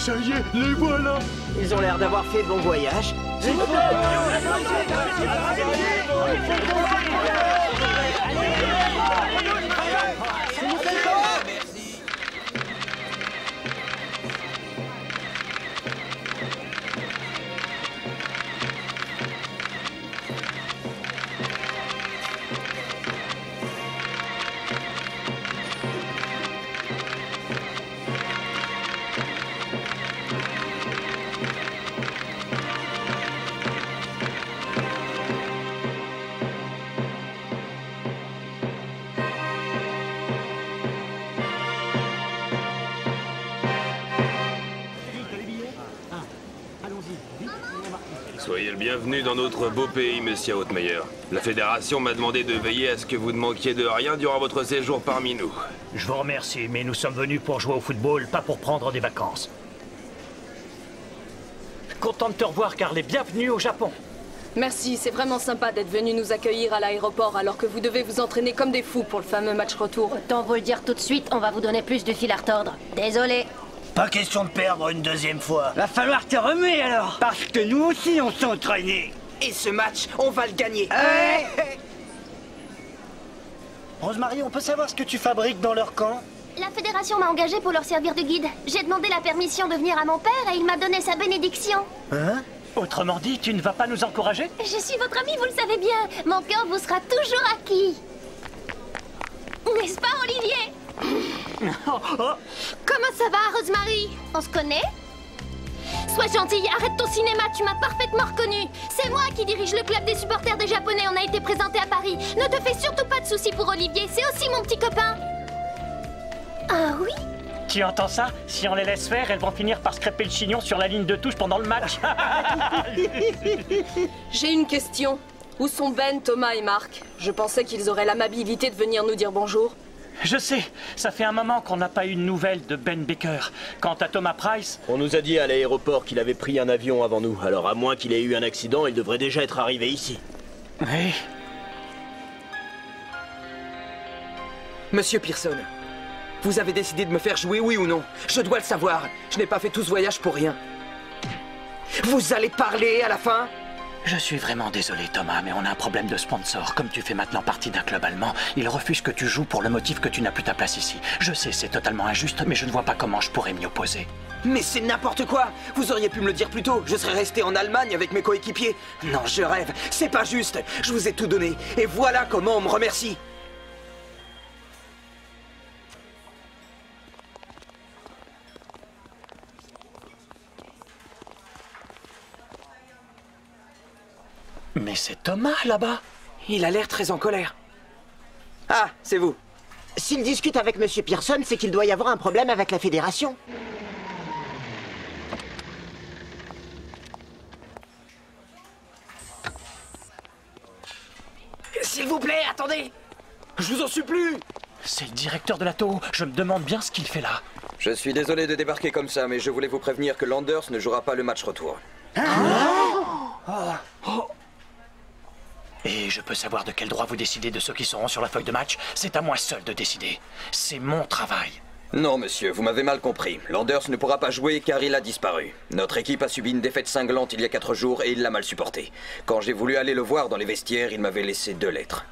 Ça y est, les voilà. Ils ont l'air d'avoir fait bon voyage. Soyez le bienvenu dans notre beau pays, monsieur Hautmeyer. La Fédération m'a demandé de veiller à ce que vous ne manquiez de rien durant votre séjour parmi nous. Je vous remercie, mais nous sommes venus pour jouer au football, pas pour prendre des vacances. Content de te revoir, Carl, et bienvenue au Japon. Merci, c'est vraiment sympa d'être venu nous accueillir à l'aéroport alors que vous devez vous entraîner comme des fous pour le fameux match retour. Autant vous le dire tout de suite, on va vous donner plus de fil à retordre. Désolé. Pas question de perdre une deuxième fois. Va falloir te remuer alors. Parce que nous aussi, on s'est entraînés. Et ce match, on va le gagner. Rosemary, on peut savoir ce que tu fabriques dans leur camp? La fédération m'a engagé pour leur servir de guide. J'ai demandé la permission de venir à mon père et il m'a donné sa bénédiction. Hein? Autrement dit, tu ne vas pas nous encourager? Je suis votre amie, vous le savez bien. Mon cœur vous sera toujours acquis. N'est-ce pas, Olivier? Comment ça va, Rosemary? On se connaît? Sois gentille, arrête ton cinéma, tu m'as parfaitement reconnu. C'est moi qui dirige le club des supporters des Japonais, on a été présenté à Paris. Ne te fais surtout pas de soucis pour Olivier, c'est aussi mon petit copain. Ah oui? Tu entends ça? Si on les laisse faire, elles vont finir par se crêper le chignon sur la ligne de touche pendant le match. J'ai une question. Où sont Ben, Thomas et Marc? Je pensais qu'ils auraient l'amabilité de venir nous dire bonjour. Je sais, ça fait un moment qu'on n'a pas eu de nouvelles de Ben Baker. Quant à Thomas Price... On nous a dit à l'aéroport qu'il avait pris un avion avant nous, alors à moins qu'il ait eu un accident, il devrait déjà être arrivé ici. Oui. Monsieur Pearson, vous avez décidé de me faire jouer, oui ou non? Je dois le savoir. Je n'ai pas fait tout ce voyage pour rien. Vous allez parler à la fin? Je suis vraiment désolé, Thomas, mais on a un problème de sponsor. Comme tu fais maintenant partie d'un club allemand, ils refusent que tu joues pour le motif que tu n'as plus ta place ici. Je sais, c'est totalement injuste, mais je ne vois pas comment je pourrais m'y opposer. Mais c'est n'importe quoi! Vous auriez pu me le dire plus tôt. Je serais resté en Allemagne avec mes coéquipiers. Non, je rêve. C'est pas juste. Je vous ai tout donné. Et voilà comment on me remercie. Mais c'est Thomas, là-bas. Il a l'air très en colère. Ah, c'est vous. S'il discute avec Monsieur Pearson, c'est qu'il doit y avoir un problème avec la fédération. S'il vous plaît, attendez! Je vous en supplie! C'est le directeur de l'ATO. Je me demande bien ce qu'il fait là. Je suis désolé de débarquer comme ça, mais je voulais vous prévenir que Landers ne jouera pas le match retour. Et je peux savoir de quel droit vous décidez de ceux qui seront sur la feuille de match? C'est à moi seul de décider. C'est mon travail. Non, monsieur, vous m'avez mal compris. Landers ne pourra pas jouer car il a disparu. Notre équipe a subi une défaite cinglante il y a 4 jours et il l'a mal supporté. Quand j'ai voulu aller le voir dans les vestiaires, il m'avait laissé 2 lettres.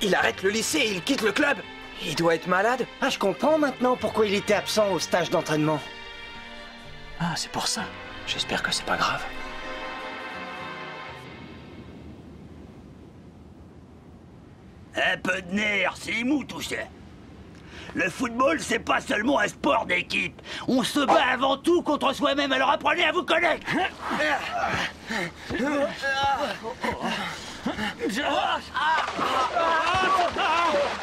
Il arrête le lycée et il quitte le club. Il doit être malade. Ah, je comprends maintenant pourquoi il était absent au stage d'entraînement. Ah, c'est pour ça. J'espère que c'est pas grave. Un peu de nerf, c'est mou tout ça. Le football, c'est pas seulement un sport d'équipe. On se bat avant tout contre soi-même, alors apprenez à vous connaître.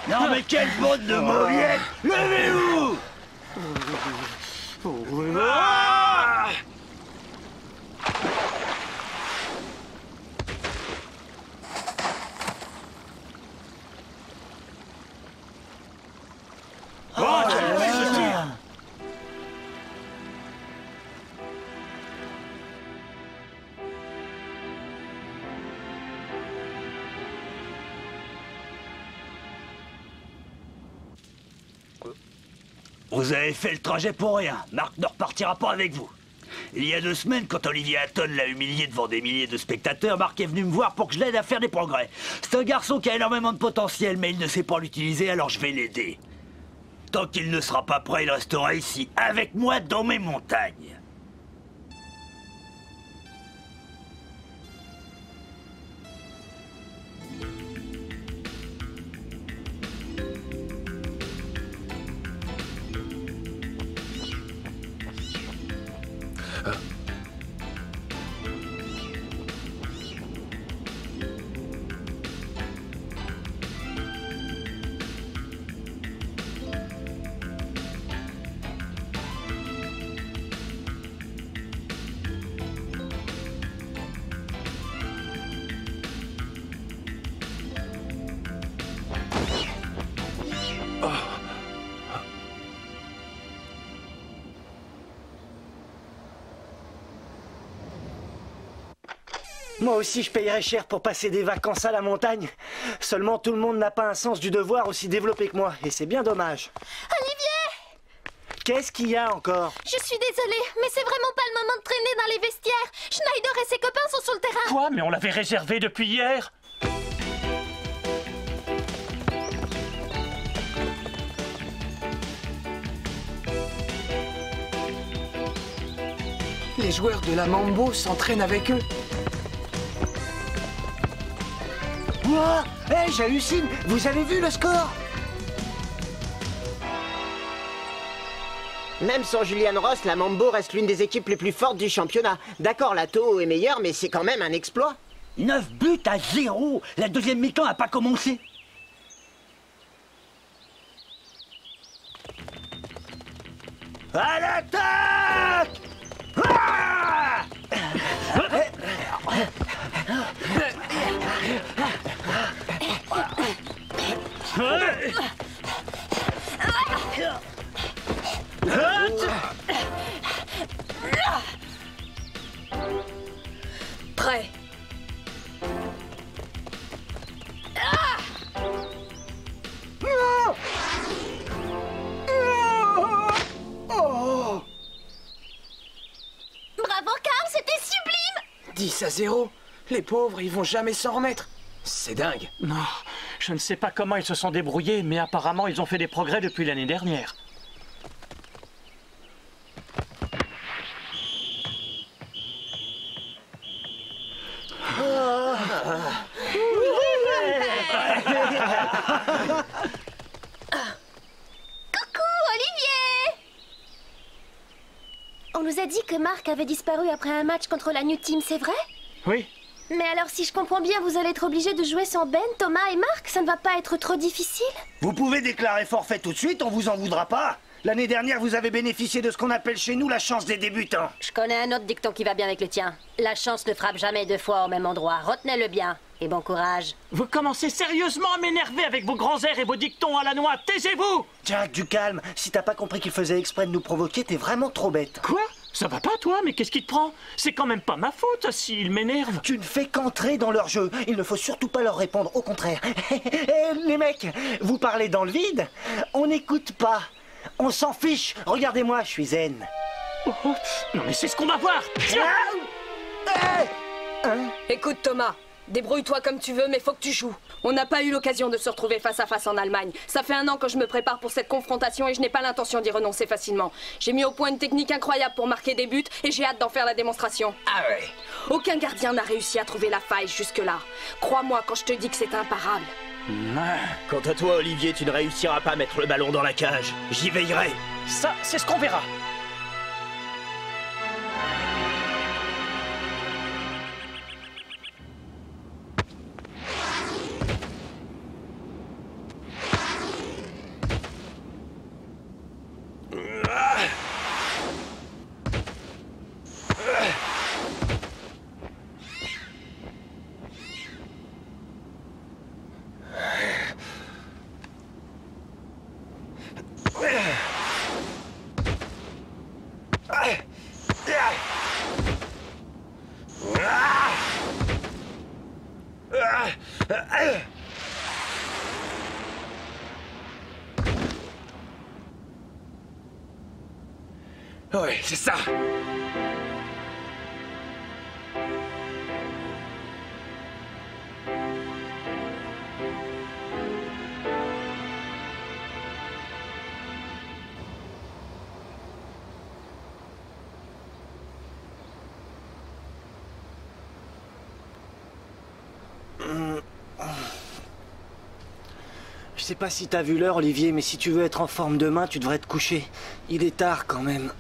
Non mais quelle bande de mauviettes! Levez-vous! Vous avez fait le trajet pour rien. Marc ne repartira pas avec vous. Il y a 2 semaines, quand Olivier Hatton l'a humilié devant des milliers de spectateurs, Marc est venu me voir pour que je l'aide à faire des progrès. C'est un garçon qui a énormément de potentiel, mais il ne sait pas l'utiliser, alors je vais l'aider. Tant qu'il ne sera pas prêt, il restera ici, avec moi, dans mes montagnes. Moi aussi, je payerais cher pour passer des vacances à la montagne. Seulement, tout le monde n'a pas un sens du devoir aussi développé que moi. Et c'est bien dommage. Olivier! Qu'est-ce qu'il y a encore? Je suis désolée, mais c'est vraiment pas le moment de traîner dans les vestiaires. Schneider et ses copains sont sur le terrain. Quoi? Mais on l'avait réservé depuis hier. Les joueurs de la Mambo s'entraînent avec eux. Ouah! Hé, j'hallucine! Vous avez vu le score? Même sans Julian Ross, la Mambo reste l'une des équipes les plus fortes du championnat. D'accord, la Toho est meilleure, mais c'est quand même un exploit. 9 buts à 0. La deuxième mi-temps n'a pas commencé. À l'attaque! Ah! Prêt. Bravo, Carl, c'était sublime! 10-0. Les pauvres, ils vont jamais s'en remettre. C'est dingue. Non, je ne sais pas comment ils se sont débrouillés, mais apparemment ils ont fait des progrès depuis l'année dernière. Coucou, Olivier! On nous a dit que Marc avait disparu après un match contre la New Team, c'est vrai? Oui. Mais alors, si je comprends bien, vous allez être obligés de jouer sans Ben, Thomas et Marc? Ça ne va pas être trop difficile? Vous pouvez déclarer forfait tout de suite, on vous en voudra pas. L'année dernière, vous avez bénéficié de ce qu'on appelle chez nous la chance des débutants. Je connais un autre dicton qui va bien avec le tien. La chance ne frappe jamais 2 fois au même endroit. Retenez-le bien. Et bon courage. Vous commencez sérieusement à m'énerver avec vos grands airs et vos dictons à la noix. Taisez-vous! Jack, du calme. Si t'as pas compris qu'il faisait exprès de nous provoquer, t'es vraiment trop bête. Quoi? Ça va pas, toi? Mais qu'est-ce qui te prend? C'est quand même pas ma faute s'ils m'énervent. Tu ne fais qu'entrer dans leur jeu. Il ne faut surtout pas leur répondre, au contraire. Les mecs, vous parlez dans le vide? On n'écoute pas. On s'en fiche. Regardez-moi, je suis zen. Oh, non mais c'est ce qu'on va voir. Écoute, Thomas. Débrouille-toi comme tu veux, mais faut que tu joues. On n'a pas eu l'occasion de se retrouver face à face en Allemagne. Ça fait 1 an que je me prépare pour cette confrontation et je n'ai pas l'intention d'y renoncer facilement. J'ai mis au point une technique incroyable pour marquer des buts et j'ai hâte d'en faire la démonstration. Ah ouais? Aucun gardien n'a réussi à trouver la faille jusque-là. Crois-moi quand je te dis que c'est imparable. Quant à toi, Olivier, tu ne réussiras pas à mettre le ballon dans la cage. J'y veillerai. Ça, c'est ce qu'on verra. Ouais, c'est ça. Je sais pas si t'as vu l'heure, Olivier, mais si tu veux être en forme demain, tu devrais te coucher. Il est tard quand même.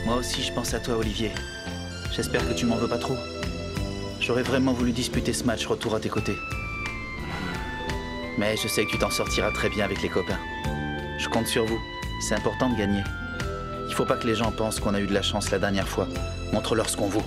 Moi aussi, je pense à toi, Olivier. J'espère que tu m'en veux pas trop. J'aurais vraiment voulu disputer ce match retour à tes côtés. Mais je sais que tu t'en sortiras très bien avec les copains. Je compte sur vous. C'est important de gagner. Il faut pas que les gens pensent qu'on a eu de la chance la dernière fois. Montre-leur ce qu'on vaut.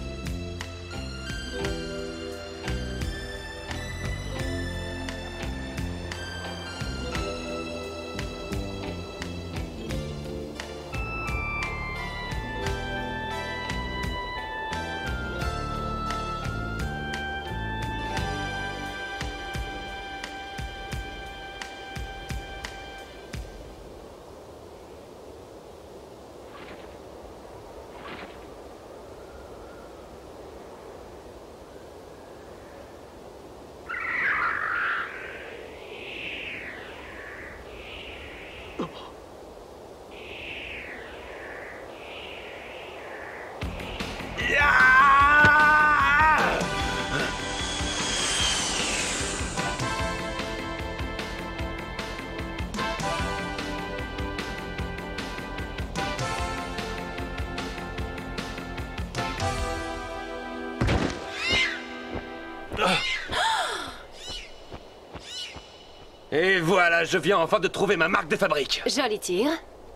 Et voilà, je viens enfin de trouver ma marque de fabrique. Joli tir.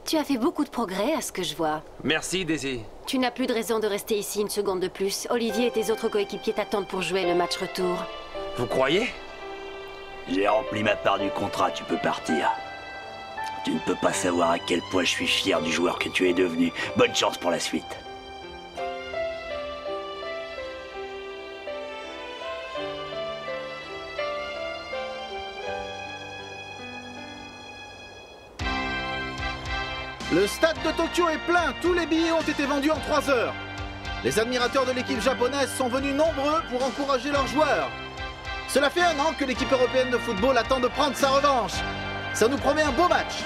Tu as fait beaucoup de progrès à ce que je vois. Merci, Daisy. Tu n'as plus de raison de rester ici une seconde de plus. Olivier et tes autres coéquipiers t'attendent pour jouer le match retour. Vous croyez? J'ai rempli ma part du contrat, tu peux partir. Tu ne peux pas savoir à quel point je suis fier du joueur que tu es devenu. Bonne chance pour la suite. Le stade de Tokyo est plein, tous les billets ont été vendus en 3 heures. Les admirateurs de l'équipe japonaise sont venus nombreux pour encourager leurs joueurs. Cela fait 1 an que l'équipe européenne de football attend de prendre sa revanche. Ça nous promet un beau match.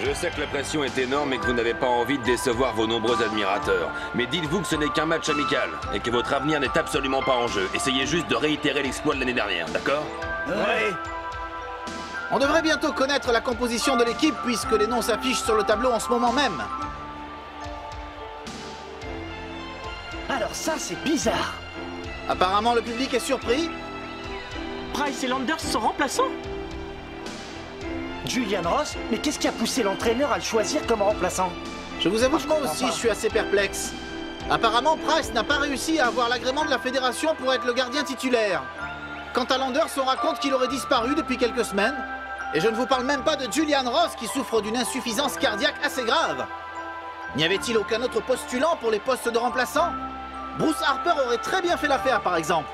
Je sais que la pression est énorme et que vous n'avez pas envie de décevoir vos nombreux admirateurs. Mais dites-vous que ce n'est qu'un match amical et que votre avenir n'est absolument pas en jeu. Essayez juste de réitérer l'exploit de l'année dernière, d'accord? Ouais. On devrait bientôt connaître la composition de l'équipe puisque les noms s'affichent sur le tableau en ce moment même. Alors ça, c'est bizarre. Apparemment, le public est surpris. Price et Landers sont remplaçants. Julian Ross? Mais qu'est-ce qui a poussé l'entraîneur à le choisir comme remplaçant? Je vous avoue que moi aussi, je suis assez perplexe. Apparemment, Price n'a pas réussi à avoir l'agrément de la fédération pour être le gardien titulaire. Quant à Landers, on raconte qu'il aurait disparu depuis quelques semaines. Et je ne vous parle même pas de Julian Ross qui souffre d'une insuffisance cardiaque assez grave. N'y avait-il aucun autre postulant pour les postes de remplaçants? Bruce Harper aurait très bien fait l'affaire, par exemple.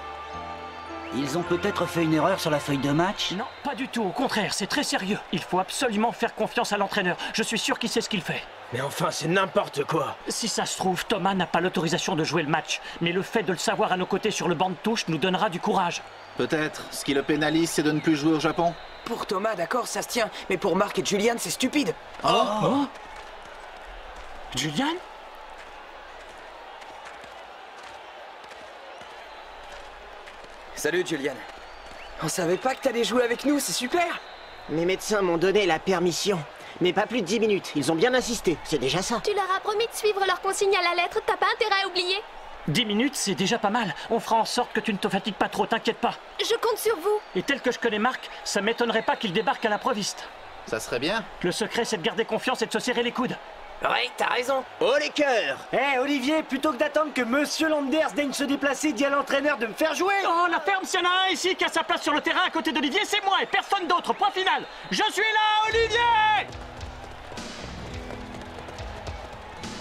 Ils ont peut-être fait une erreur sur la feuille de match? Non, pas du tout. Au contraire, c'est très sérieux. Il faut absolument faire confiance à l'entraîneur. Je suis sûr qu'il sait ce qu'il fait. Mais enfin, c'est n'importe quoi. Si ça se trouve, Thomas n'a pas l'autorisation de jouer le match. Mais le fait de le savoir à nos côtés sur le banc de touche nous donnera du courage. Peut-être. Ce qui le pénalise, c'est de ne plus jouer au Japon. Pour Thomas, d'accord, ça se tient. Mais pour Mark et Julian, c'est stupide. Oh. Julian? Salut, Julian. On savait pas que t'allais jouer avec nous, c'est super. Mes médecins m'ont donné la permission. Mais pas plus de 10 minutes. Ils ont bien insisté. C'est déjà ça. Tu leur as promis de suivre leurs consignes à la lettre. T'as pas intérêt à oublier. 10 minutes, c'est déjà pas mal. On fera en sorte que tu ne te fatigues pas trop, t'inquiète pas. Je compte sur vous. Et tel que je connais Marc, ça m'étonnerait pas qu'il débarque à l'improviste. Ça serait bien. Le secret, c'est de garder confiance et de se serrer les coudes. Ouais, t'as raison. Oh les cœurs! Olivier, plutôt que d'attendre que Monsieur Landers daigne se déplacer, dis à l'entraîneur de me faire jouer. Oh, la ferme, s'il y en a un ici qui a sa place sur le terrain à côté d'Olivier, c'est moi et personne d'autre. Point final. Je suis là, Olivier!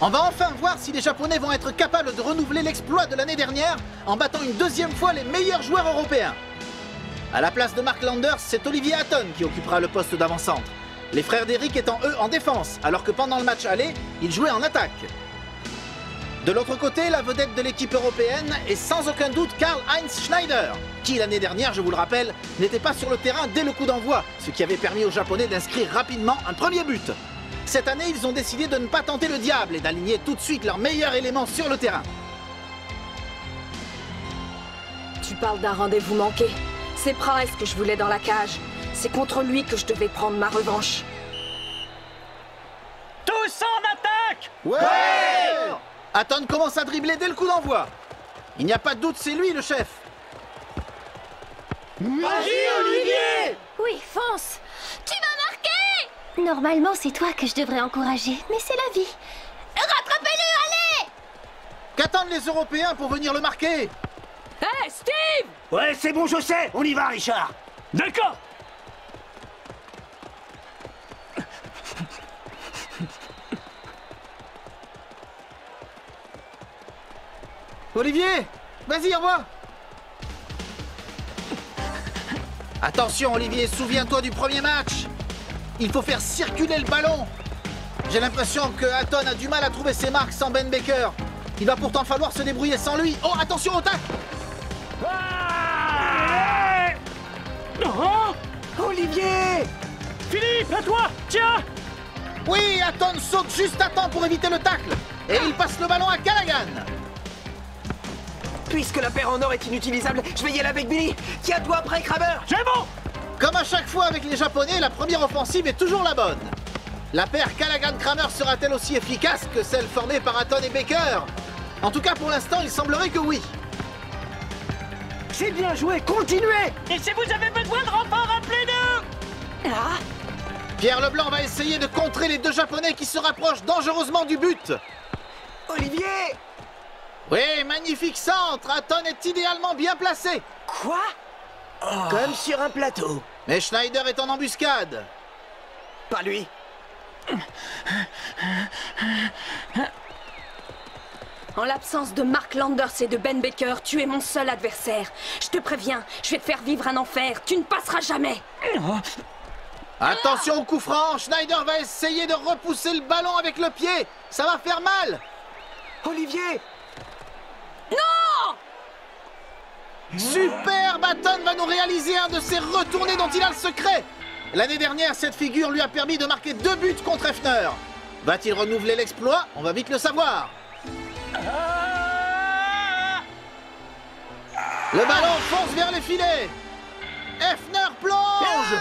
On va enfin voir si les Japonais vont être capables de renouveler l'exploit de l'année dernière en battant une deuxième fois les meilleurs joueurs européens. À la place de Mark Landers, c'est Olivier Hatton qui occupera le poste d'avant-centre. Les frères d'Eric étant eux en défense, alors que pendant le match aller, ils jouaient en attaque. De l'autre côté, la vedette de l'équipe européenne est sans aucun doute Karl-Heinz Schneider, qui l'année dernière, je vous le rappelle, n'était pas sur le terrain dès le coup d'envoi, ce qui avait permis aux Japonais d'inscrire rapidement un premier but. Cette année, ils ont décidé de ne pas tenter le diable et d'aligner tout de suite leur meilleur élément sur le terrain. Tu parles d'un rendez-vous manqué. C'est Price que je voulais dans la cage. C'est contre lui que je devais prendre ma revanche. Tous en attaque! Ouais! Hatton commence à dribbler dès le coup d'envoi. Il n'y a pas de doute, c'est lui le chef. Vas-y, Olivier! Oui, fonce! Tu vas marquer! Normalement, c'est toi que je devrais encourager, mais c'est la vie. Rattrapez-le, allez! Qu'attendent les Européens pour venir le marquer? Hey, Steve! Ouais, c'est bon, je sais. On y va, Richard. D'accord! Olivier, vas-y, envoie. Attention, Olivier, souviens-toi du premier match. Il faut faire circuler le ballon. J'ai l'impression que Hatton a du mal à trouver ses marques sans Ben Baker. Il va pourtant falloir se débrouiller sans lui. Oh, attention au tac! Olivier! Philippe, à toi! Tiens! Oui, Hatton saute juste à temps pour éviter le tacle. Et il passe le ballon à Callaghan. Puisque la paire en or est inutilisable, je vais y aller avec Billy. Tiens-toi après, Kramer. C'est bon! Comme à chaque fois avec les Japonais, la première offensive est toujours la bonne. La paire Callaghan-Kramer sera-t-elle aussi efficace que celle formée par Hatton et Baker? En tout cas, pour l'instant, il semblerait que oui. C'est bien joué, continuez! Et si vous avez besoin de renfort, appelez-nous! Pierre Leblanc va essayer de contrer les deux Japonais qui se rapprochent dangereusement du but. Olivier! Oui, magnifique centre. Hatton est idéalement bien placé. Quoi? Comme sur un plateau. Mais Schneider est en embuscade. Pas lui. En l'absence de Mark Landers et de Ben Baker, tu es mon seul adversaire. Je te préviens, je vais te faire vivre un enfer. Tu ne passeras jamais. Attention au coup franc. Schneider va essayer de repousser le ballon avec le pied. Ça va faire mal. Olivier! Non! Super! Hatton va nous réaliser un de ces retournés dont il a le secret. L'année dernière, cette figure lui a permis de marquer 2 buts contre Hefner. Va-t-il renouveler l'exploit? On va vite le savoir. Le ballon fonce vers les filets. Hefner plonge.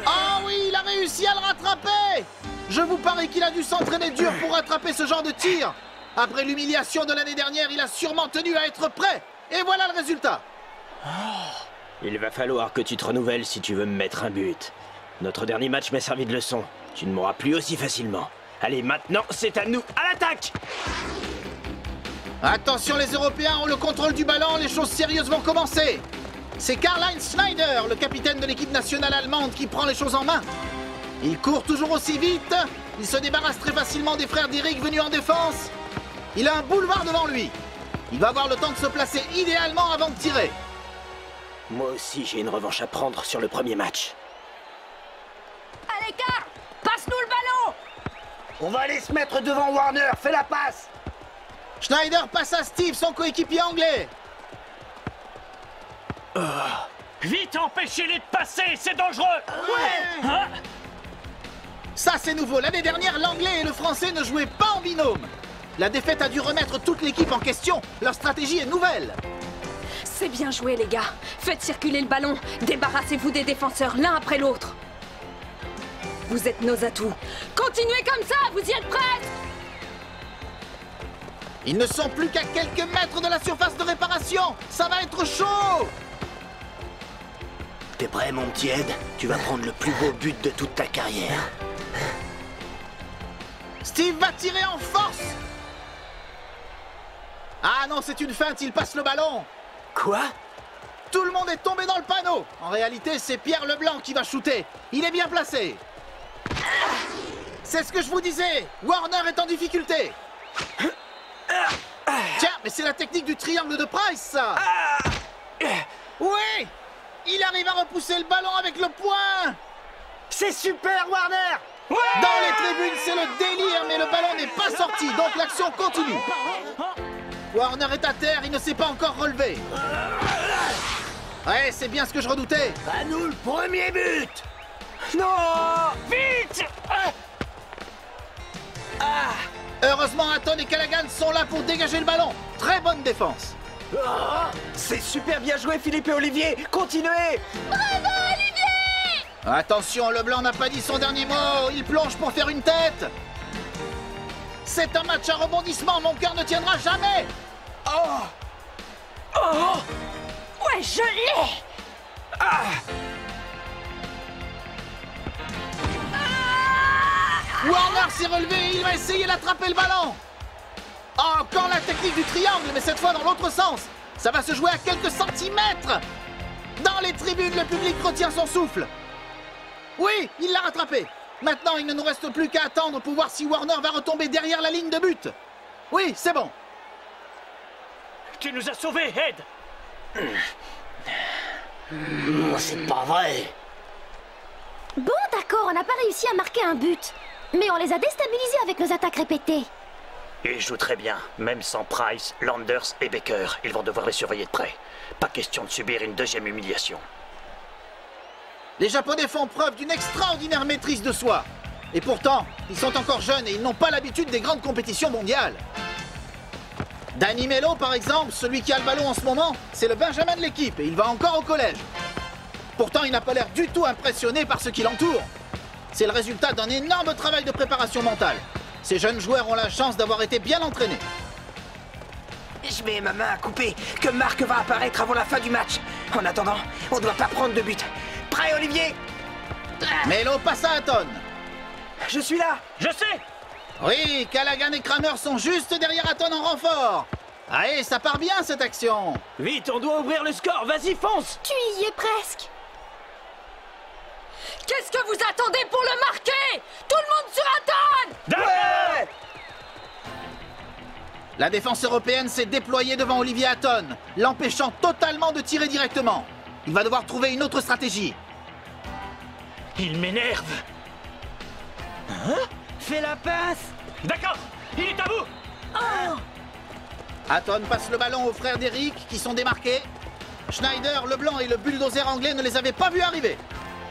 Ah oui, il a réussi à le rattraper. Je vous parie qu'il a dû s'entraîner dur pour rattraper ce genre de tir. Après l'humiliation de l'année dernière, il a sûrement tenu à être prêt. Et voilà le résultat. Il va falloir que tu te renouvelles si tu veux me mettre un but. Notre dernier match m'a servi de leçon. Tu ne m'auras plus aussi facilement. Allez, maintenant, c'est à nous. À l'attaque! Attention, les Européens ont le contrôle du ballon. Les choses sérieuses vont commencer. C'est Karl-Heinz Schneider, le capitaine de l'équipe nationale allemande, qui prend les choses en main. Il court toujours aussi vite. Il se débarrasse très facilement des frères d'Eric venus en défense. Il a un boulevard devant lui. Il va avoir le temps de se placer idéalement avant de tirer. Moi aussi, j'ai une revanche à prendre sur le premier match. Allez, Karl, passe-nous le ballon. On va aller se mettre devant Warner, fais la passe! Schneider passe à Steve, son coéquipier anglais. Vite, empêchez-les de passer, c'est dangereux! Ouais! Hein? Ça, c'est nouveau. L'année dernière, l'anglais et le français ne jouaient pas en binôme. La défaite a dû remettre toute l'équipe en question. Leur stratégie est nouvelle. C'est bien joué, les gars. Faites circuler le ballon. Débarrassez-vous des défenseurs l'un après l'autre. Vous êtes nos atouts. Continuez comme ça, vous y êtes presque. Ils ne sont plus qu'à quelques mètres de la surface de réparation. Ça va être chaud. T'es prêt, mon petit Ed? Tu vas prendre le plus beau but de toute ta carrière. Steve va tirer en force. Ah non, c'est une feinte, il passe le ballon. Quoi? Tout le monde est tombé dans le panneau. En réalité, c'est Pierre Leblanc qui va shooter. Il est bien placé. C'est ce que je vous disais. Warner est en difficulté. Tiens, mais c'est la technique du triangle de Price, ça. Oui, il arrive à repousser le ballon avec le poing. C'est super, Warner. Ouais. Dans les tribunes, c'est le délire, mais le ballon n'est pas sorti, donc l'action continue. Warner est à terre, il ne s'est pas encore relevé. Ouais, c'est bien ce que je redoutais. À nous le premier but. Non. Vite. Heureusement, Hatton et Callaghan sont là pour dégager le ballon. Très bonne défense. C'est super bien joué, Philippe et Olivier. Continuez. Bravo, Olivier! Attention, Leblanc n'a pas dit son dernier mot. Il plonge pour faire une tête. C'est un match à rebondissement. Mon cœur ne tiendra jamais. Ouais, je l'ai! Warner s'est relevé et il va essayer d'attraper le ballon. Encore la technique du triangle, mais cette fois dans l'autre sens. Ça va se jouer à quelques centimètres. Dans les tribunes, le public retient son souffle. Oui, il l'a rattrapé. Maintenant, il ne nous reste plus qu'à attendre pour voir si Warner va retomber derrière la ligne de but. Oui, c'est bon. Tu nous as sauvés, Ed. C'est pas vrai. Bon, d'accord, on n'a pas réussi à marquer un but. Mais on les a déstabilisés avec nos attaques répétées. Ils jouent très bien, même sans Price, Landers et Baker. Ils vont devoir les surveiller de près. Pas question de subir une deuxième humiliation. Les Japonais font preuve d'une extraordinaire maîtrise de soi. Et pourtant, ils sont encore jeunes et ils n'ont pas l'habitude des grandes compétitions mondiales. Danny Mello, par exemple, celui qui a le ballon en ce moment, c'est le Benjamin de l'équipe et il va encore au collège. Pourtant, il n'a pas l'air du tout impressionné par ce qui l'entoure. C'est le résultat d'un énorme travail de préparation mentale. Ces jeunes joueurs ont la chance d'avoir été bien entraînés. Je mets ma main à couper, que Marc va apparaître avant la fin du match. En attendant, on doit pas prendre de but. Prêt, Olivier? Mello passe à Hatton. Je suis là. Je sais. Oui, Callaghan et Kramer sont juste derrière Hatton en renfort. Allez, ça part bien cette action. Vite, on doit ouvrir le score. Vas-y, fonce. Tu y es presque. Qu'est-ce que vous attendez pour le marquer? Tout le monde sur Hatton! Ouais. La défense européenne s'est déployée devant Olivier Hatton, l'empêchant totalement de tirer directement. Il va devoir trouver une autre stratégie. Il m'énerve. Fais la passe. D'accord, il est à vous. Hatton passe le ballon aux frères d'Eric qui sont démarqués. Schneider, Leblanc et le bulldozer anglais ne les avaient pas vus arriver.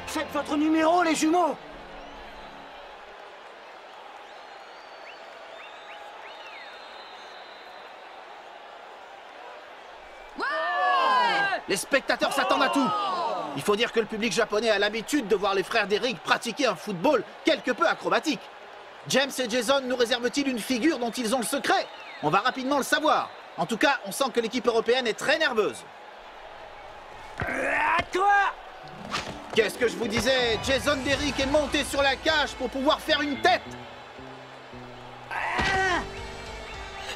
Faites votre numéro, les jumeaux. Les spectateurs s'attendent à tout. Il faut dire que le public japonais a l'habitude de voir les frères d'Eric pratiquer un football quelque peu acrobatique. James et Jason nous réservent-ils une figure dont ils ont le secret? On va rapidement le savoir. En tout cas, on sent que l'équipe européenne est très nerveuse. À toi. Qu'est-ce que je vous disais? Jason d'Eric est monté sur la cage pour pouvoir faire une tête.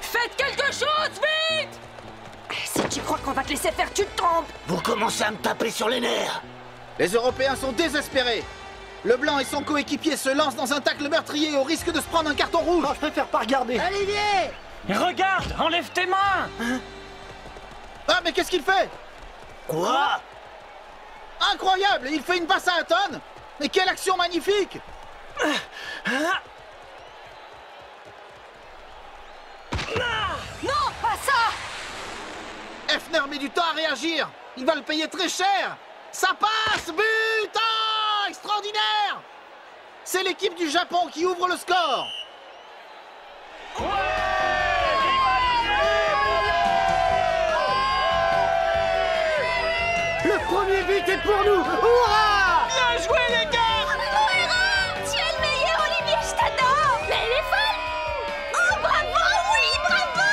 Faites quelque chose, vite! Si tu crois qu'on va te laisser faire, tu te trompes! Vous commencez à me taper sur les nerfs. Les Européens sont désespérés. Leblanc et son coéquipier se lancent dans un tacle meurtrier au risque de se prendre un carton rouge. Oh, je préfère pas regarder. Olivier! Regarde, enlève tes mains. Ah, mais qu'est-ce qu'il fait? Quoi? Incroyable! Il fait une passe à Hatton. Mais quelle action magnifique! Non, pas ça! Hefner met du temps à réagir. Il va le payer très cher. Ça passe! But! Oh, extraordinaire! C'est l'équipe du Japon qui ouvre le score. Le premier but est pour nous. Hurrah! Bien joué, les gars. Mon héros! Tu es le meilleur, Olivier, je t'adore! Mais elle est folle! Oh, bravo! Oui, bravo!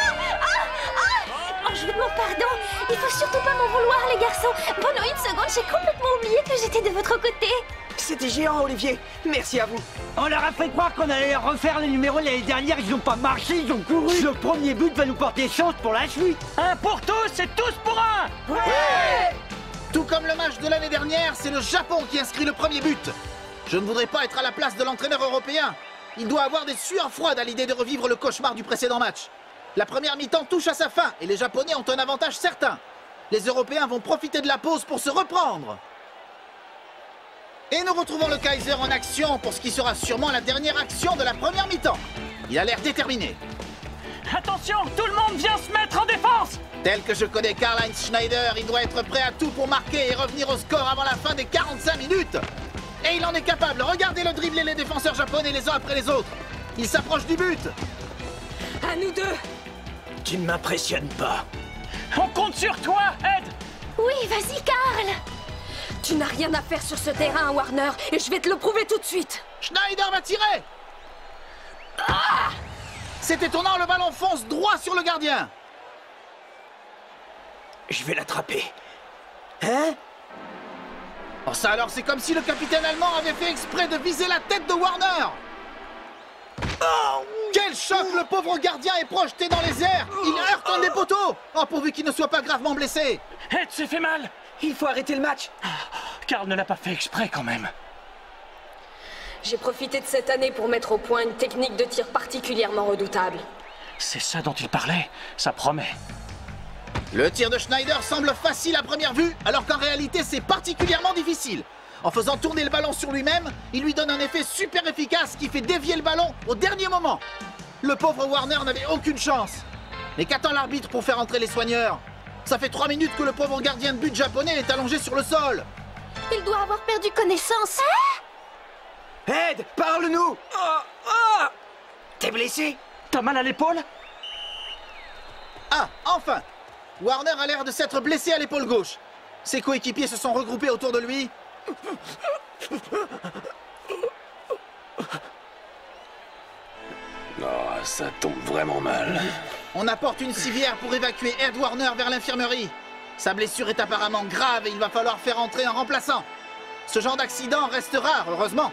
Oh, je vous demande pardon. Il faut surtout pas m'en vouloir, les garçons. Pendant une seconde, j'ai complètement oublié que j'étais de votre côté. C'était géant, Olivier. Merci à vous. On leur a fait croire qu'on allait refaire les numéros l'année dernière. Ils n'ont pas marché, ils ont couru. Le premier but va nous porter chance pour la suite. Un pour tous et tous pour un. Ouais! Tout comme le match de l'année dernière, c'est le Japon qui inscrit le premier but. Je ne voudrais pas être à la place de l'entraîneur européen, Il doit avoir des sueurs froides à l'idée de revivre le cauchemar du précédent match. La première mi-temps touche à sa fin et les Japonais ont un avantage certain. Les Européens vont profiter de la pause pour se reprendre. Et nous retrouvons le Kaiser en action pour ce qui sera sûrement la dernière action de la première mi-temps. Il a l'air déterminé. Attention, tout le monde vient se mettre en défense! Tel que je connais Karl-Heinz Schneider, il doit être prêt à tout pour marquer et revenir au score avant la fin des 45 minutes. Et il en est capable. Regardez-le dribbler les défenseurs japonais les uns après les autres. Il s'approche du but. À nous deux. Tu ne m'impressionnes pas. On compte sur toi, Ed! Oui, vas-y, Karl! Tu n'as rien à faire sur ce terrain, Warner, et je vais te le prouver tout de suite. Schneider va tirer. Ah! C'est étonnant, le ballon fonce droit sur le gardien. Je vais l'attraper. Hein? Oh, ça alors, c'est comme si le capitaine allemand avait fait exprès de viser la tête de Warner. Oh, quel choc! Le pauvre gardien est projeté dans les airs. Il heurte un des poteaux. Oh, pourvu qu'il ne soit pas gravement blessé. Ed s'est fait mal! Il faut arrêter le match. Karl ne l'a pas fait exprès quand même. J'ai profité de cette année pour mettre au point une technique de tir particulièrement redoutable. C'est ça dont il parlait, ça promet. Le tir de Schneider semble facile à première vue, alors qu'en réalité c'est particulièrement difficile. En faisant tourner le ballon sur lui-même, il lui donne un effet super efficace qui fait dévier le ballon au dernier moment. Le pauvre Warner n'avait aucune chance. Mais qu'attend l'arbitre pour faire entrer les soigneurs? Ça fait 3 minutes que le pauvre gardien de but japonais est allongé sur le sol. Il doit avoir perdu connaissance. Ed, parle-nous. T'es blessé? T'as mal à l'épaule? Ah, enfin! Warner a l'air de s'être blessé à l'épaule gauche. Ses coéquipiers se sont regroupés autour de lui. Oh, ça tombe vraiment mal. On apporte une civière pour évacuer Ed Warner vers l'infirmerie. Sa blessure est apparemment grave et il va falloir faire entrer un remplaçant. Ce genre d'accident reste rare, heureusement.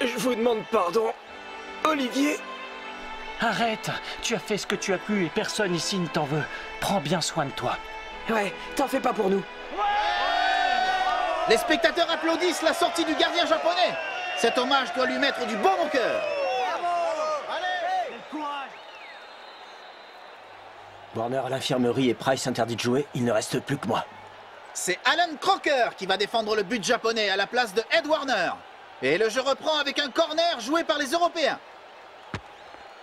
Je vous demande pardon, Olivier. Arrête, tu as fait ce que tu as pu et personne ici ne t'en veut. Prends bien soin de toi. Ouais, t'en fais pas pour nous. Les spectateurs applaudissent la sortie du gardien japonais. Cet hommage doit lui mettre du baume au cœur. Warner à l'infirmerie et Price interdit de jouer, il ne reste plus que moi. C'est Alan Crocker qui va défendre le but japonais à la place de Ed Warner. Et le jeu reprend avec un corner joué par les Européens.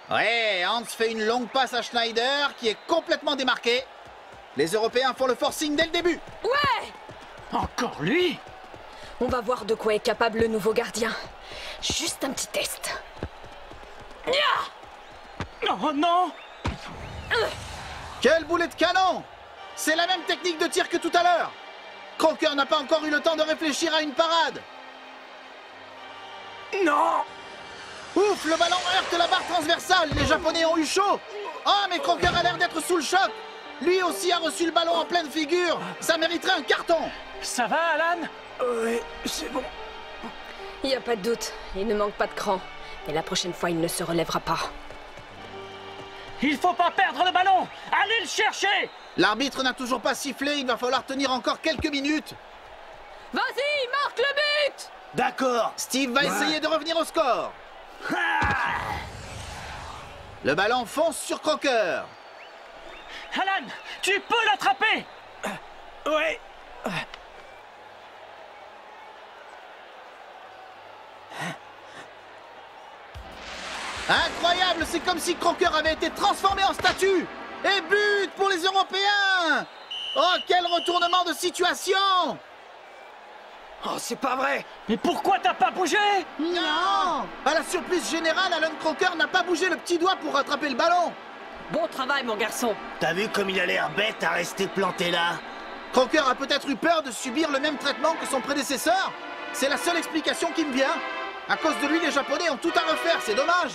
Ouais, Hans fait une longue passe à Schneider qui est complètement démarqué. Les Européens font le forcing dès le début. Ouais! Encore lui? On va voir de quoi est capable le nouveau gardien. Juste un petit test. Oh non! Quel boulet de canon! C'est la même technique de tir que tout à l'heure. Crocker n'a pas encore eu le temps de réfléchir à une parade. Non! Ouf, le ballon heurte la barre transversale. Les Japonais ont eu chaud. Ah, mais Crocker a l'air d'être sous le choc. Lui aussi a reçu le ballon en pleine figure. Ça mériterait un carton. Ça va, Alan? Ouais, c'est bon. Il n'y a pas de doute, il ne manque pas de cran. Mais la prochaine fois, il ne se relèvera pas. Il faut pas perdre le ballon! Allez le chercher! L'arbitre n'a toujours pas sifflé. Il va falloir tenir encore quelques minutes. Vas-y, marque le but! D'accord. Steve va essayer de revenir au score. Le ballon fonce sur Crocker. Alan, tu peux l'attraper! Ouais. Incroyable, c'est comme si Crocker avait été transformé en statue. Et but pour les Européens. Oh, quel retournement de situation. Oh, c'est pas vrai. Mais pourquoi t'as pas bougé? Non. À la surprise générale, Alan Crocker n'a pas bougé le petit doigt pour rattraper le ballon. Bon travail, mon garçon. T'as vu comme il a l'air bête à rester planté là? Crocker a peut-être eu peur de subir le même traitement que son prédécesseur. C'est la seule explication qui me vient. À cause de lui, les Japonais ont tout à refaire, c'est dommage.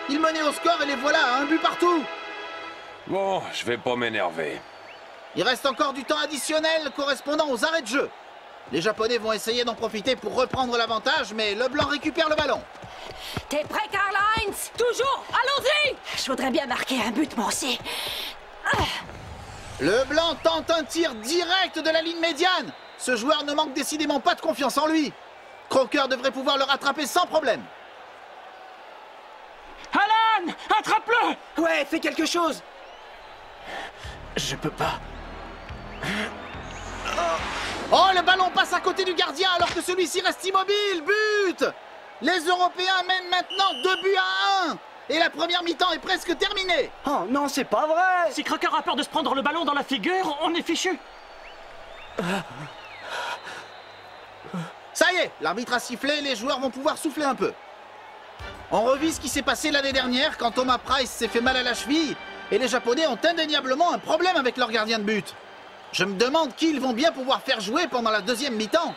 Ils menaient au score et les voilà à un but partout. Bon, je vais pas m'énerver. Il reste encore du temps additionnel correspondant aux arrêts de jeu. Les Japonais vont essayer d'en profiter pour reprendre l'avantage, mais le Blanc récupère le ballon. T'es prêt, Karl-Heinz? Toujours, allons-y! Je voudrais bien marquer un but, moi aussi. Le Blanc tente un tir direct de la ligne médiane. Ce joueur ne manque décidément pas de confiance en lui. Croker devrait pouvoir le rattraper sans problème. Alan, attrape-le! Ouais, fais quelque chose. Je peux pas. Oh, le ballon passe à côté du gardien alors que celui-ci reste immobile. But! Les Européens mènent maintenant 2-1. Et la première mi-temps est presque terminée. Oh non, c'est pas vrai. Si Croker a peur de se prendre le ballon dans la figure, on est fichu. Ça y est, l'arbitre a sifflé, les joueurs vont pouvoir souffler un peu. On revit ce qui s'est passé l'année dernière quand Thomas Price s'est fait mal à la cheville et les Japonais ont indéniablement un problème avec leur gardien de but. Je me demande qui ils vont bien pouvoir faire jouer pendant la deuxième mi-temps.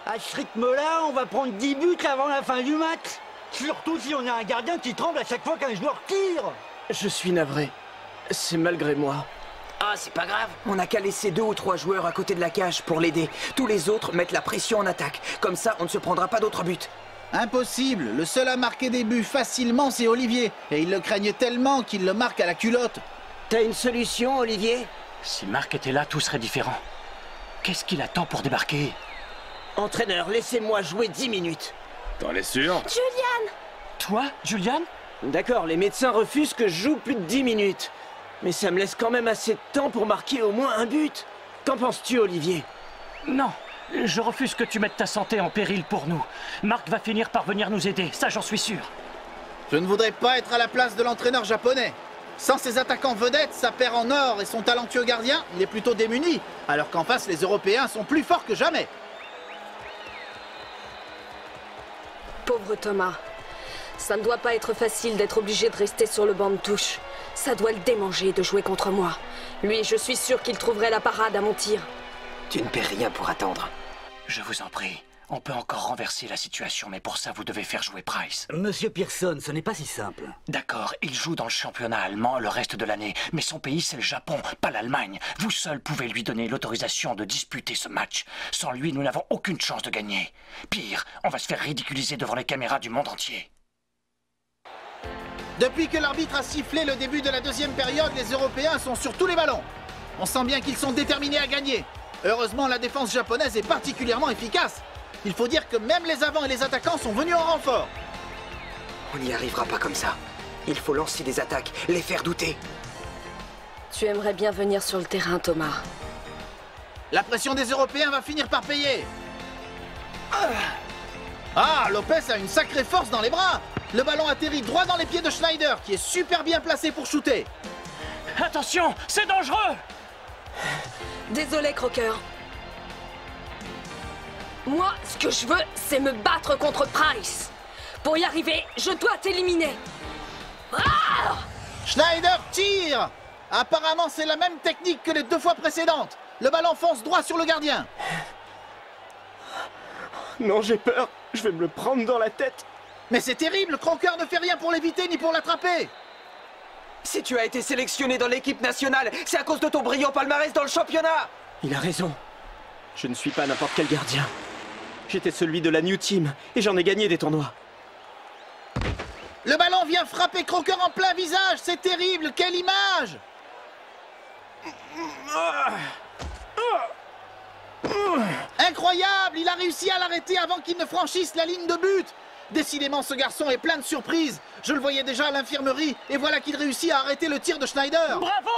À ce rythme-là, on va prendre 10 buts avant la fin du match. Surtout si on a un gardien qui tremble à chaque fois qu'un joueur tire. Je suis navré. C'est malgré moi. Ah, c'est pas grave. On n'a qu'à laisser 2 ou 3 joueurs à côté de la cage pour l'aider. Tous les autres mettent la pression en attaque. Comme ça, on ne se prendra pas d'autres buts. Impossible, le seul à marquer des buts facilement, c'est Olivier. Et il le craignent tellement qu'il le marque à la culotte. T'as une solution, Olivier? Si Marc était là, tout serait différent. Qu'est-ce qu'il attend pour débarquer? Entraîneur, laissez-moi jouer 10 minutes. T'en es sûr? Julian! Toi, Julian? D'accord, les médecins refusent que je joue plus de 10 minutes. Mais ça me laisse quand même assez de temps pour marquer au moins un but. Qu'en penses-tu, Olivier? Non, je refuse que tu mettes ta santé en péril pour nous. Marc va finir par venir nous aider, ça j'en suis sûr. Je ne voudrais pas être à la place de l'entraîneur japonais. Sans ses attaquants vedettes, sa paire en or et son talentueux gardien, il est plutôt démuni. Alors qu'en face, les Européens sont plus forts que jamais. Pauvre Thomas. Ça ne doit pas être facile d'être obligé de rester sur le banc de touche. Ça doit le démanger de jouer contre moi. Lui, je suis sûr qu'il trouverait la parade à mon tir. Tu ne perds rien pour attendre. Je vous en prie, on peut encore renverser la situation, mais pour ça vous devez faire jouer Price. Monsieur Pearson, ce n'est pas si simple. D'accord, il joue dans le championnat allemand le reste de l'année, mais son pays c'est le Japon, pas l'Allemagne. Vous seul pouvez lui donner l'autorisation de disputer ce match. Sans lui, nous n'avons aucune chance de gagner. Pire, on va se faire ridiculiser devant les caméras du monde entier. Depuis que l'arbitre a sifflé le début de la deuxième période, les Européens sont sur tous les ballons. On sent bien qu'ils sont déterminés à gagner. Heureusement, la défense japonaise est particulièrement efficace. Il faut dire que même les avants et les attaquants sont venus en renfort. On n'y arrivera pas comme ça. Il faut lancer des attaques, les faire douter. Tu aimerais bien venir sur le terrain, Thomas. La pression des Européens va finir par payer. Ah, Lopez a une sacrée force dans les bras. Le ballon atterrit droit dans les pieds de Schneider, qui est super bien placé pour shooter. Attention, c'est dangereux! Désolé, Croker. Moi, ce que je veux, c'est me battre contre Price. Pour y arriver, je dois t'éliminer. Ah! Schneider tire. Apparemment, c'est la même technique que les 2 fois précédentes. Le ballon fonce droit sur le gardien. Non, j'ai peur. Je vais me le prendre dans la tête. Mais c'est terrible, Croker ne fait rien pour l'éviter ni pour l'attraper. Si tu as été sélectionné dans l'équipe nationale, c'est à cause de ton brillant palmarès dans le championnat. Il a raison. Je ne suis pas n'importe quel gardien. J'étais celui de la New Team et j'en ai gagné des tournois. Le ballon vient frapper Croker en plein visage. C'est terrible, quelle image! Incroyable, il a réussi à l'arrêter avant qu'il ne franchisse la ligne de but. Décidément, ce garçon est plein de surprises. Je le voyais déjà à l'infirmerie, et voilà qu'il réussit à arrêter le tir de Schneider. Bravo,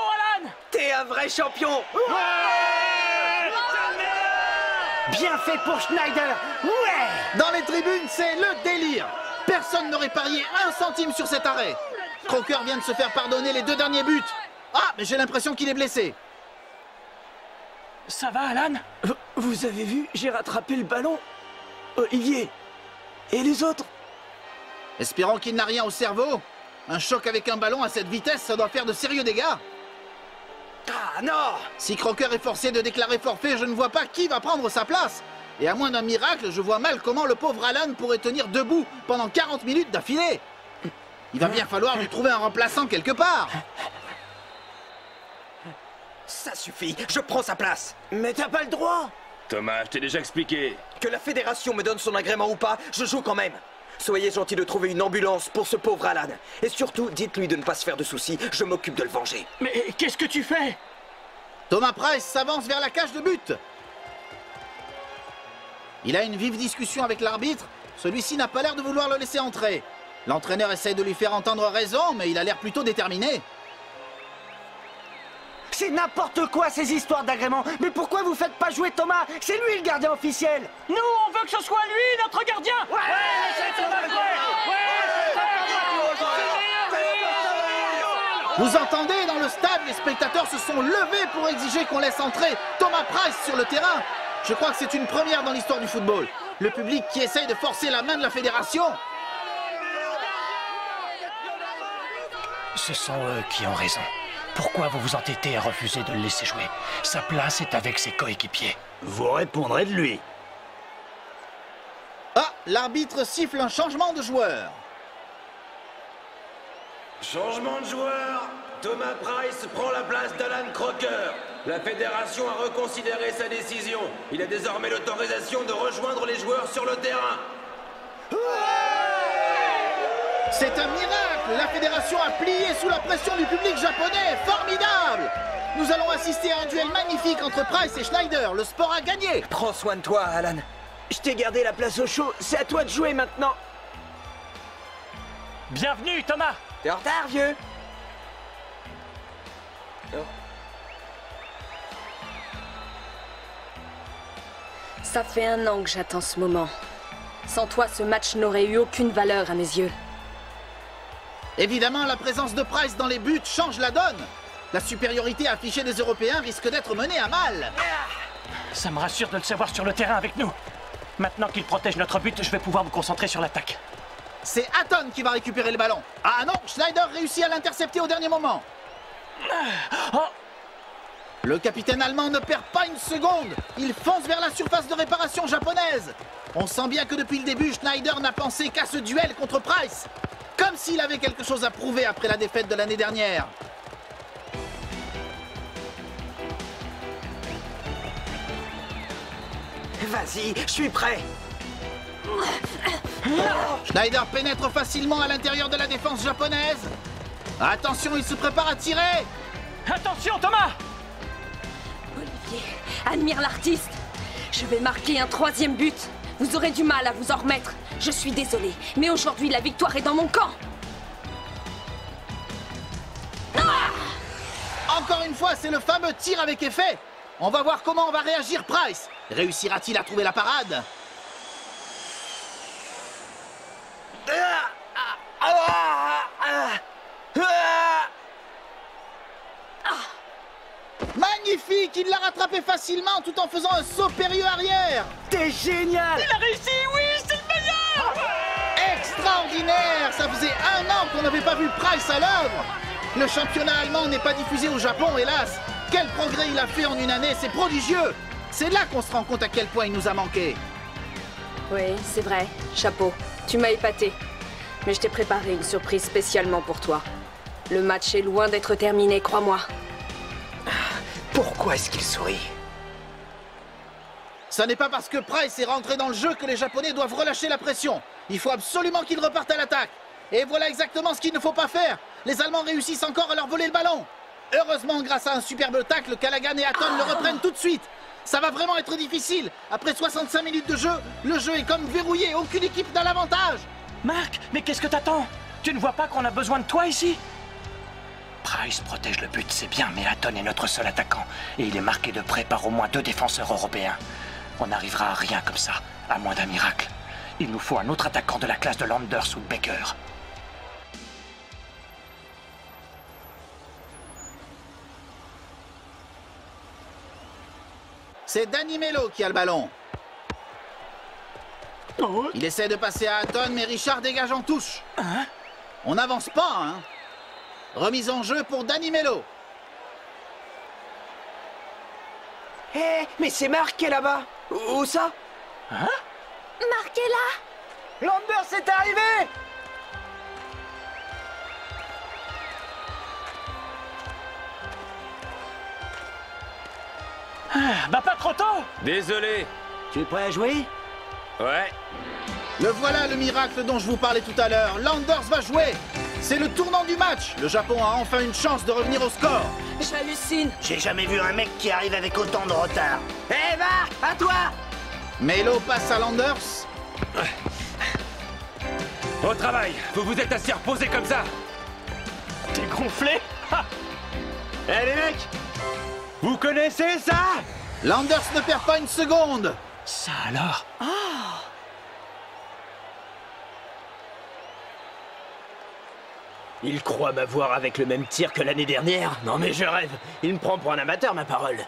Alan! T'es un vrai champion. Ouais! Bien fait pour Schneider. Ouais! Dans les tribunes, c'est le délire. Personne n'aurait parié 1 centime sur cet arrêt. Croker vient de se faire pardonner les 2 derniers buts. Ah, mais j'ai l'impression qu'il est blessé. Ça va, Alan? Vous avez vu, j'ai rattrapé le ballon. Olivier. Et les autres? Espérons qu'il n'a rien au cerveau. Un choc avec un ballon à cette vitesse, ça doit faire de sérieux dégâts. Ah non! Si Croker est forcé de déclarer forfait, je ne vois pas qui va prendre sa place. Et à moins d'un miracle, je vois mal comment le pauvre Alan pourrait tenir debout pendant 40 minutes d'affilée. Il va bien falloir lui trouver un remplaçant quelque part. Ça suffit, je prends sa place. Mais t'as pas le droit. Thomas, je t'ai déjà expliqué. Que la fédération me donne son agrément ou pas, je joue quand même. Soyez gentil de trouver une ambulance pour ce pauvre Alan. Et surtout, dites-lui de ne pas se faire de soucis, je m'occupe de le venger. Mais qu'est-ce que tu fais? Thomas Price s'avance vers la cage de but. Il a une vive discussion avec l'arbitre. Celui-ci n'a pas l'air de vouloir le laisser entrer. L'entraîneur essaye de lui faire entendre raison, mais il a l'air plutôt déterminé. C'est n'importe quoi ces histoires d'agrément. Mais pourquoi vous faites pas jouer Thomas? C'est lui le gardien officiel. Nous, on veut que ce soit lui, notre gardien. Vous entendez, dans le stade, les spectateurs se sont levés pour exiger qu'on laisse entrer Thomas Price sur le terrain. Je crois que c'est une première dans l'histoire du football. Le public qui essaye de forcer la main de la fédération. Ce sont eux qui ont raison. Pourquoi vous vous entêtez à refuser de le laisser jouer? Sa place est avec ses coéquipiers. Vous répondrez de lui. Ah, l'arbitre siffle un changement de joueur. Changement de joueur. Thomas Price prend la place d'Alan Crocker. La fédération a reconsidéré sa décision. Il a désormais l'autorisation de rejoindre les joueurs sur le terrain. C'est un miracle! La fédération a plié sous la pression du public japonais. Formidable! Nous allons assister à un duel magnifique entre Price et Schneider. Le sport a gagné. Prends soin de toi, Alan. Je t'ai gardé la place au chaud. C'est à toi de jouer maintenant. Bienvenue, Thomas. T'es en retard, vieux. Ça fait 1 an que j'attends ce moment. Sans toi, ce match n'aurait eu aucune valeur à mes yeux. Évidemment, la présence de Price dans les buts change la donne. La supériorité affichée des Européens risque d'être menée à mal. Ça me rassure de le savoir sur le terrain avec nous. Maintenant qu'il protège notre but, je vais pouvoir me concentrer sur l'attaque. C'est Hatton qui va récupérer le ballon. Ah non, Schneider réussit à l'intercepter au dernier moment. Le capitaine allemand ne perd pas une seconde. Il fonce vers la surface de réparation japonaise. On sent bien que depuis le début, Schneider n'a pensé qu'à ce duel contre Price. Comme s'il avait quelque chose à prouver après la défaite de l'année dernière. Vas-y, je suis prêt. Schneider pénètre facilement à l'intérieur de la défense japonaise. Attention, il se prépare à tirer. Attention, Thomas! Olivier, admire l'artiste. Je vais marquer un 3e but. Vous aurez du mal à vous en remettre. Je suis désolé, mais aujourd'hui, la victoire est dans mon camp. Encore une fois, c'est le fameux tir avec effet. On va voir comment va réagir Price. Réussira-t-il à trouver la parade? Magnifique! Il l'a rattrapé facilement tout en faisant un saut périlleux arrière. T'es génial! Il a réussi, oui, c'est le meilleur! Extraordinaire! Ça faisait 1 an qu'on n'avait pas vu Price à l'œuvre. Le championnat allemand n'est pas diffusé au Japon, hélas. Quel progrès il a fait en 1 année, c'est prodigieux. C'est là qu'on se rend compte à quel point il nous a manqué. Oui, c'est vrai. Chapeau. Tu m'as épaté. Mais je t'ai préparé une surprise spécialement pour toi. Le match est loin d'être terminé, crois-moi. Pourquoi est-ce qu'il sourit? Ça n'est pas parce que Price est rentré dans le jeu que les Japonais doivent relâcher la pression. Il faut absolument qu'ils repartent à l'attaque. Et voilà exactement ce qu'il ne faut pas faire. Les Allemands réussissent encore à leur voler le ballon. Heureusement, grâce à un superbe tacle, Callaghan et Hatton le reprennent tout de suite. Ça va vraiment être difficile. Après 65 minutes de jeu, le jeu est comme verrouillé. Aucune équipe n'a l'avantage. Marc, mais qu'est-ce que t'attends? Tu ne vois pas qu'on a besoin de toi ici? Price protège le but, c'est bien, mais Hatton est notre seul attaquant. Et il est marqué de près par au moins 2 défenseurs européens. On n'arrivera à rien comme ça, à moins d'un miracle. Il nous faut un autre attaquant de la classe de Landers ou de Becker. C'est Danny Mello qui a le ballon. Il essaie de passer à Hatton, mais Richard dégage en touche. On n'avance pas, hein. Remise en jeu pour Danny Mello. Hé, mais c'est Marc qui est là-bas. Où ça? Marc est là. Landers est arrivé! Bah pas trop tôt! Désolé. Tu es prêt à jouer? Ouais. Le voilà le miracle dont je vous parlais tout à l'heure. Landers va jouer. C'est le tournant du match. Le Japon a enfin une chance de revenir au score. J'hallucine. J'ai jamais vu un mec qui arrive avec autant de retard. Hé, Marc, à toi! Melo passe à Landers. Au travail. Vous vous êtes assez reposé comme ça. T'es gonflé? Eh les mecs, vous connaissez ça? Landers ne perd pas une seconde. Ça alors? Il croit m'avoir avec le même tir que l'année dernière? Non mais je rêve. Il me prend pour un amateur, ma parole.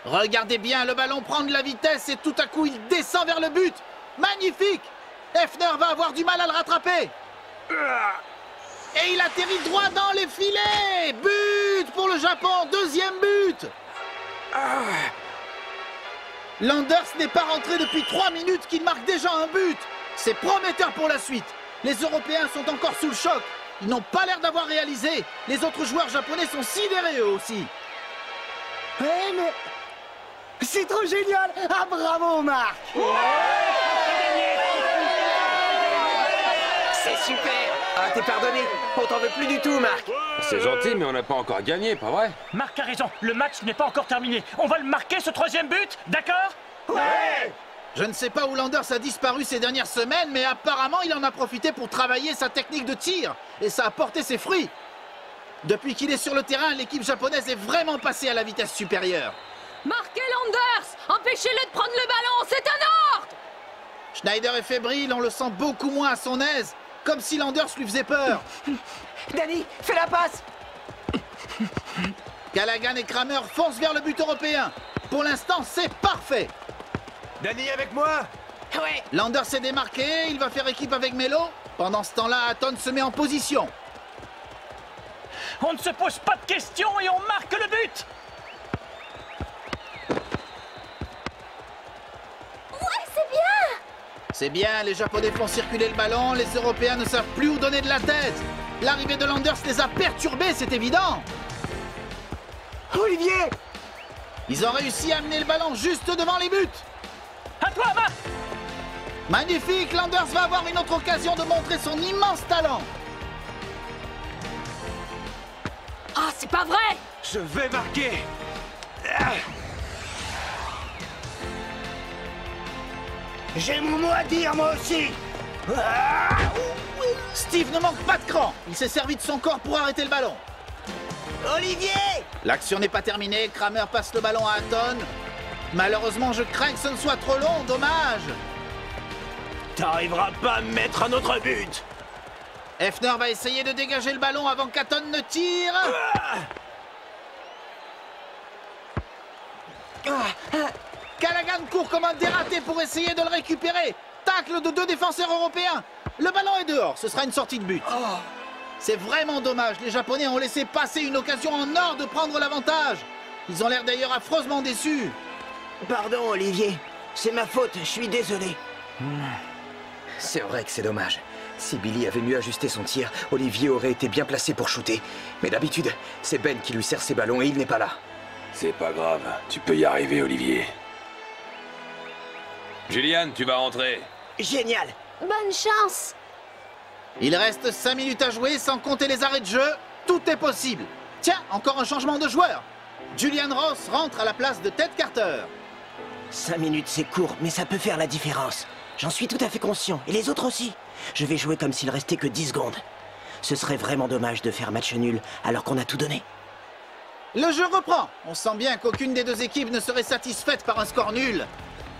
Regardez bien, le ballon prend de la vitesse et tout à coup il descend vers le but. Magnifique! Hefner va avoir du mal à le rattraper. Et il atterrit droit dans les filets. But pour le Japon, deuxième but. Landers n'est pas rentré depuis 3 minutes qu'il marque déjà un but. C'est prometteur pour la suite. Les Européens sont encore sous le choc. Ils n'ont pas l'air d'avoir réalisé. Les autres joueurs japonais sont sidérés eux aussi. Ouais, mais... c'est trop génial! Ah, bravo, Marc! C'est super! Ah, t'es pardonné! On t'en veut plus du tout, Marc! C'est gentil, mais on n'a pas encore gagné, pas vrai? Marc a raison, le match n'est pas encore terminé. On va le marquer, ce troisième but, d'accord? Ouais! Je ne sais pas où Landers a disparu ces dernières semaines, mais apparemment il en a profité pour travailler sa technique de tir. Et ça a porté ses fruits. Depuis qu'il est sur le terrain, l'équipe japonaise est vraiment passée à la vitesse supérieure. Marquez Landers! Empêchez-le de prendre le ballon, c'est un ordre! Schneider est fébrile, on le sent beaucoup moins à son aise. Comme si Landers lui faisait peur. Danny, fais la passe! Callaghan et Kramer foncent vers le but européen. Pour l'instant, c'est parfait. Danny avec moi? Ouais! Landers s'est démarqué, il va faire équipe avec Melo. Pendant ce temps-là, Hatton se met en position. On ne se pose pas de questions et on marque le but! Ouais, c'est bien! C'est bien, les Japonais font circuler le ballon, les Européens ne savent plus où donner de la tête. L'arrivée de Landers les a perturbés, c'est évident. Olivier! Ils ont réussi à amener le ballon juste devant les buts. À toi, Marc! Magnifique, Landers va avoir une autre occasion de montrer son immense talent. Ah, c'est pas vrai! Je vais marquer! J'ai mon mot à dire, moi aussi! Steve ne manque pas de cran. Il s'est servi de son corps pour arrêter le ballon. Olivier! L'action n'est pas terminée, Kramer passe le ballon à Hatton. Malheureusement, je crains que ce ne soit trop long, dommage. T'arriveras pas à me mettre un autre but! Hefner va essayer de dégager le ballon avant qu'Hatton ne tire. Callaghan court comme un dératé pour essayer de le récupérer. Tacle de 2 défenseurs européens. Le ballon est dehors, ce sera une sortie de but. C'est vraiment dommage, les Japonais ont laissé passer une occasion en or de prendre l'avantage. Ils ont l'air d'ailleurs affreusement déçus. Pardon, Olivier. C'est ma faute, je suis désolé. C'est vrai que c'est dommage. Si Billy avait mieux ajusté son tir, Olivier aurait été bien placé pour shooter. Mais d'habitude, c'est Ben qui lui sert ses ballons et il n'est pas là. C'est pas grave, tu peux y arriver, Olivier. Julian, tu vas rentrer. Génial! Bonne chance! Il reste 5 minutes à jouer sans compter les arrêts de jeu. Tout est possible. Tiens, encore un changement de joueur. Julian Ross rentre à la place de Ted Carter. 5 minutes, c'est court, mais ça peut faire la différence. J'en suis tout à fait conscient, et les autres aussi. Je vais jouer comme s'il restait que 10 secondes. Ce serait vraiment dommage de faire match nul alors qu'on a tout donné. Le jeu reprend. On sent bien qu'aucune des deux équipes ne serait satisfaite par un score nul.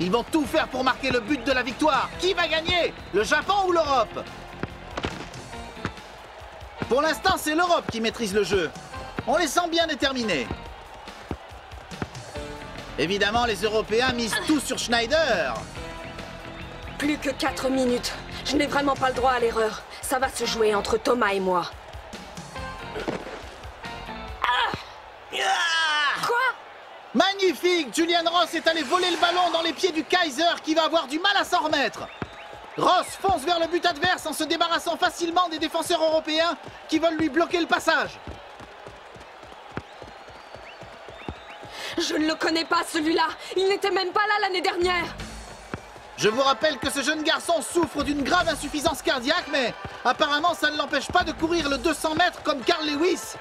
Ils vont tout faire pour marquer le but de la victoire. Qui va gagner? Le Japon ou l'Europe? Pour l'instant, c'est l'Europe qui maîtrise le jeu. On les sent bien déterminés. Évidemment, les Européens misent tout sur Schneider. Plus que 4 minutes. Je n'ai vraiment pas le droit à l'erreur. Ça va se jouer entre Thomas et moi. Quoi? Magnifique! Julian Ross est allé voler le ballon dans les pieds du Kaiser qui va avoir du mal à s'en remettre. Ross fonce vers le but adverse en se débarrassant facilement des défenseurs européens qui veulent lui bloquer le passage. Je ne le connais pas, celui-là. Il n'était même pas là l'année dernière. Je vous rappelle que ce jeune garçon souffre d'une grave insuffisance cardiaque, mais apparemment ça ne l'empêche pas de courir le 200 mètres comme Carl Lewis.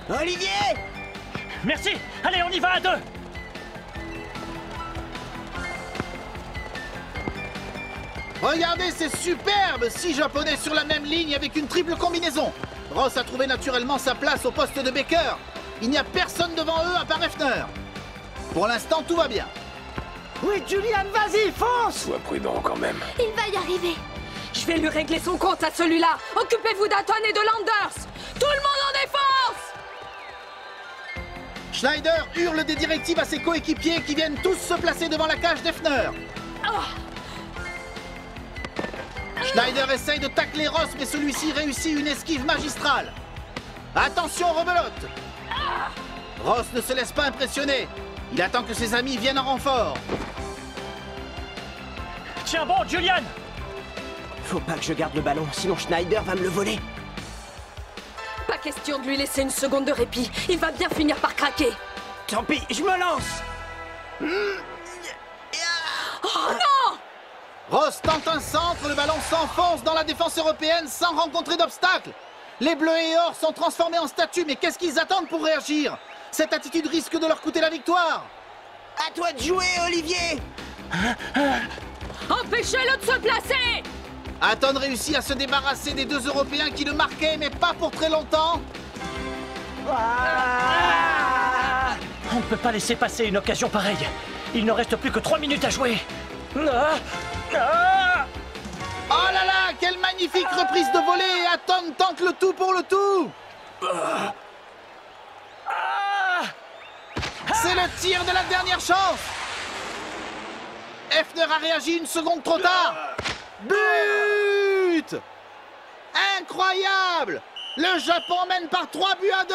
Olivier! Merci. Allez, on y va à 2. Regardez, c'est superbe! 6 Japonais sur la même ligne avec une triple combinaison. Ross a trouvé naturellement sa place au poste de Baker. Il n'y a personne devant eux à part Hefner. Pour l'instant, tout va bien. Oui, Julian, vas-y, fonce! Sois prudent quand même. Il va y arriver. Je vais lui régler son compte à celui-là. Occupez-vous d'Aton et de Landers. Tout le monde en défense! Schneider hurle des directives à ses coéquipiers qui viennent tous se placer devant la cage d'Hefner. Schneider essaye de tacler Ross, mais celui-ci réussit une esquive magistrale. Attention, rebelote! Ross ne se laisse pas impressionner. Il attend que ses amis viennent en renfort. Tiens bon, Julian! Faut pas que je garde le ballon, sinon Schneider va me le voler. Pas question de lui laisser une seconde de répit. Il va bien finir par craquer. Tant pis, je me lance! Oh non! Ross tente un centre, le ballon s'enfonce dans la défense européenne sans rencontrer d'obstacle. Les bleus et or sont transformés en statues, mais qu'est-ce qu'ils attendent pour réagir? Cette attitude risque de leur coûter la victoire. À toi de jouer, Olivier! Empêchez-le de se placer! Aton réussit à se débarrasser des 2 Européens qui le marquaient, mais pas pour très longtemps. On ne peut pas laisser passer une occasion pareille. Il ne reste plus que 3 minutes à jouer. Oh là là, quelle magnifique reprise de volée! Et Aton tente le tout pour le tout. C'est le tir de la dernière chance. Hefner a réagi une seconde trop tard. But! Incroyable! Le Japon mène par 3 buts à 2.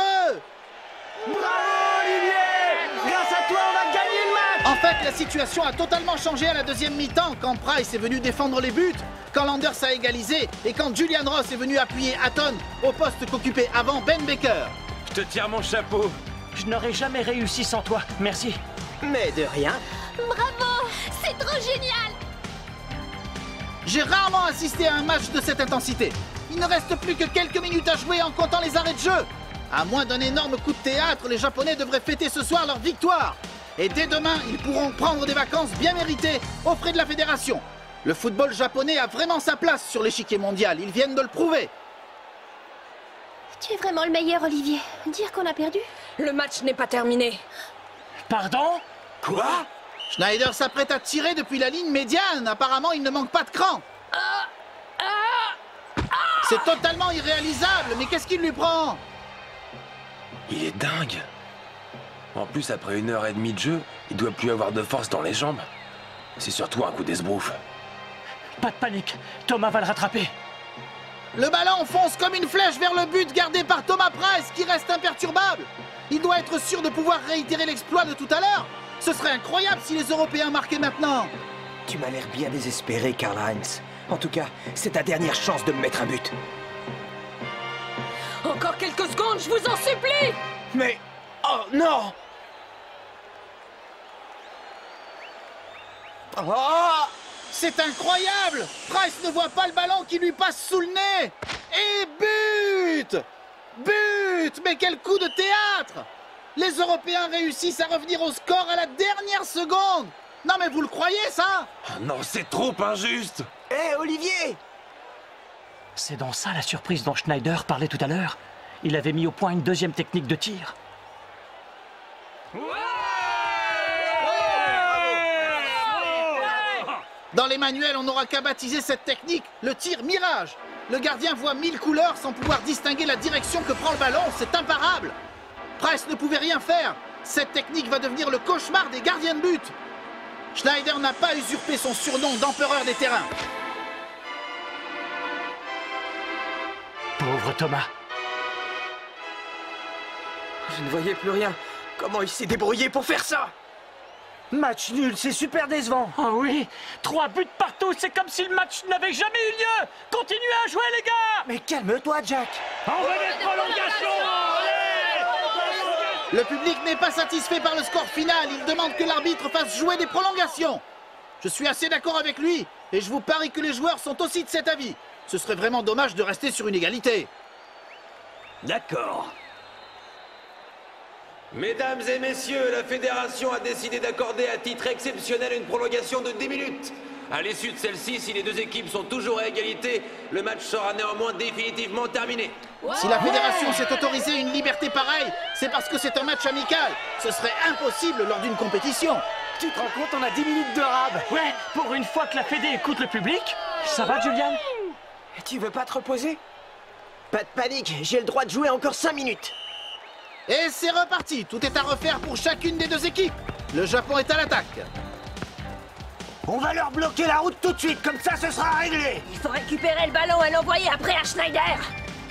Bravo, Olivier! Grâce à toi, on a gagné le match! En fait, la situation a totalement changé à la deuxième mi-temps quand Price est venu défendre les buts, quand Landers a égalisé et quand Julian Ross est venu appuyer Aton au poste qu'occupait avant Ben Baker. Je te tire mon chapeau. Je n'aurais jamais réussi sans toi. Merci. Mais de rien. Bravo! C'est trop génial! J'ai rarement assisté à un match de cette intensité. Il ne reste plus que quelques minutes à jouer en comptant les arrêts de jeu. À moins d'un énorme coup de théâtre, les Japonais devraient fêter ce soir leur victoire. Et dès demain, ils pourront prendre des vacances bien méritées aux frais de la fédération. Le football japonais a vraiment sa place sur l'échiquier mondial. Ils viennent de le prouver. Tu es vraiment le meilleur, Olivier. Dire qu'on a perdu? Le match n'est pas terminé. Pardon? Quoi? Schneider s'apprête à tirer depuis la ligne médiane. Apparemment, il ne manque pas de cran. C'est totalement irréalisable. Mais qu'est-ce qu'il lui prend? Il est dingue. En plus, après 1h30 de jeu, il doit plus avoir de force dans les jambes. C'est surtout un coup d'esbrouf. Pas de panique. Thomas va le rattraper. Le ballon fonce comme une flèche vers le but gardé par Thomas Price qui reste imperturbable. Il doit être sûr de pouvoir réitérer l'exploit de tout à l'heure. Ce serait incroyable si les Européens marquaient maintenant. Tu m'as l'air bien désespéré, Karl-Heinz. En tout cas, c'est ta dernière chance de me mettre un but. Encore quelques secondes, je vous en supplie! Mais... Oh non! Oh! C'est incroyable! Price ne voit pas le ballon qui lui passe sous le nez! Et but! But! Mais quel coup de théâtre! Les Européens réussissent à revenir au score à la dernière seconde! Non mais vous le croyez ça? Oh non, c'est trop injuste! Hé, Olivier! C'est dans ça la surprise dont Schneider parlait tout à l'heure. Il avait mis au point une deuxième technique de tir. Dans les manuels, on n'aura qu'à baptiser cette technique le tir mirage. Le gardien voit 1000 couleurs sans pouvoir distinguer la direction que prend le ballon, c'est imparable. Price ne pouvait rien faire. Cette technique va devenir le cauchemar des gardiens de but. Schneider n'a pas usurpé son surnom d'empereur des terrains. Pauvre Thomas. Je ne voyais plus rien. Comment il s'est débrouillé pour faire ça? Match nul, c'est super décevant. Oh oui, 3 buts partout, c'est comme si le match n'avait jamais eu lieu. Continuez à jouer, les gars. Mais calme-toi, Jack. On veut des prolongations. Le public n'est pas satisfait par le score final. Il demande que l'arbitre fasse jouer des prolongations. Je suis assez d'accord avec lui. Et je vous parie que les joueurs sont aussi de cet avis. Ce serait vraiment dommage de rester sur une égalité. D'accord. Mesdames et messieurs, la fédération a décidé d'accorder à titre exceptionnel une prolongation de 10 minutes. À l'issue de celle-ci, si les deux équipes sont toujours à égalité, le match sera néanmoins définitivement terminé. Si la fédération s'est autorisée une liberté pareille, c'est parce que c'est un match amical. Ce serait impossible lors d'une compétition. Tu te rends compte, on a 10 minutes de rab. Ouais, pour une fois que la Fédé écoute le public. Ça va, Julian? Tu veux pas te reposer? Pas de panique, j'ai le droit de jouer encore 5 minutes. Et c'est reparti. Tout est à refaire pour chacune des deux équipes. Le Japon est à l'attaque. On va leur bloquer la route tout de suite, comme ça ce sera réglé. Il faut récupérer le ballon et l'envoyer après à Schneider.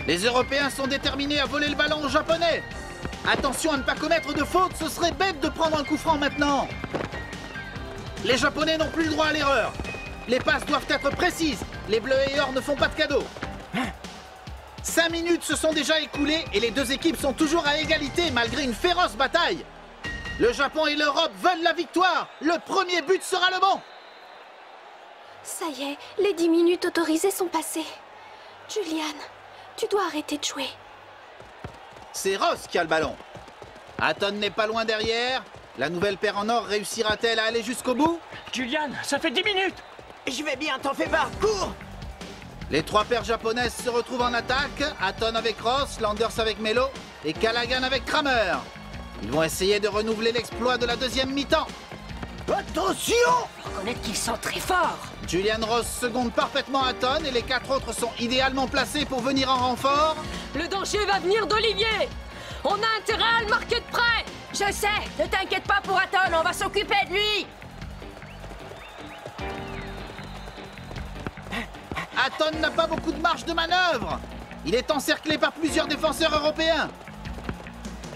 Les Européens sont déterminés à voler le ballon aux Japonais. Attention à ne pas commettre de faute, ce serait bête de prendre un coup franc maintenant. Les Japonais n'ont plus le droit à l'erreur. Les passes doivent être précises. Les Bleus et Or ne font pas de cadeaux. 5 minutes se sont déjà écoulées et les deux équipes sont toujours à égalité malgré une féroce bataille. Le Japon et l'Europe veulent la victoire. Le premier but sera le bon. Ça y est, les 10 minutes autorisées sont passées. Julian, tu dois arrêter de jouer. C'est Ross qui a le ballon. Hatton n'est pas loin derrière. La nouvelle paire en or réussira-t-elle à aller jusqu'au bout? Julian, ça fait 10 minutes. Je vais bien, t'en fais pas, cours! Les trois paires japonaises se retrouvent en attaque. Hatton avec Ross, Landers avec Melo et Callaghan avec Kramer. Ils vont essayer de renouveler l'exploit de la deuxième mi-temps. Attention! Faut reconnaître qu'ils sont très forts. Julian Ross seconde parfaitement Hatton et les quatre autres sont idéalement placés pour venir en renfort. Le danger va venir d'Olivier. On a intérêt à le marquer de près. Je sais, ne t'inquiète pas pour Hatton, on va s'occuper de lui. Hatton n'a pas beaucoup de marge de manœuvre. Il est encerclé par plusieurs défenseurs européens.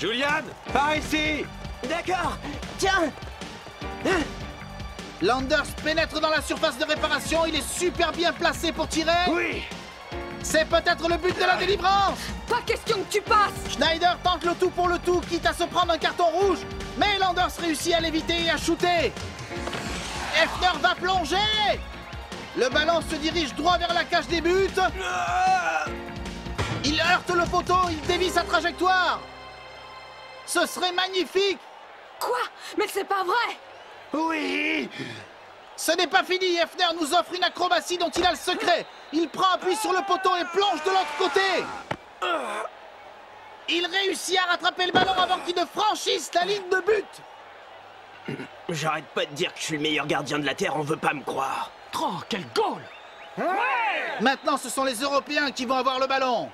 Julian, par ici! D'accord, tiens! Landers pénètre dans la surface de réparation, il est super bien placé pour tirer. Oui! C'est peut-être le but de la délivrance. Pas question que tu passes. Schneider tente le tout pour le tout, quitte à se prendre un carton rouge. Mais Landers réussit à l'éviter et à shooter. Hefner va plonger. Le ballon se dirige droit vers la cage des buts. Il heurte le poteau, il dévie sa trajectoire. Ce serait magnifique. Quoi? Mais c'est pas vrai. Oui! Ce n'est pas fini, Hefner nous offre une acrobatie dont il a le secret. Il prend appui sur le poteau et plonge de l'autre côté. Il réussit à rattraper le ballon avant qu'il ne franchisse la ligne de but. J'arrête pas de dire que je suis le meilleur gardien de la Terre, on veut pas me croire. Oh, quel goal! Maintenant, ce sont les Européens qui vont avoir le ballon.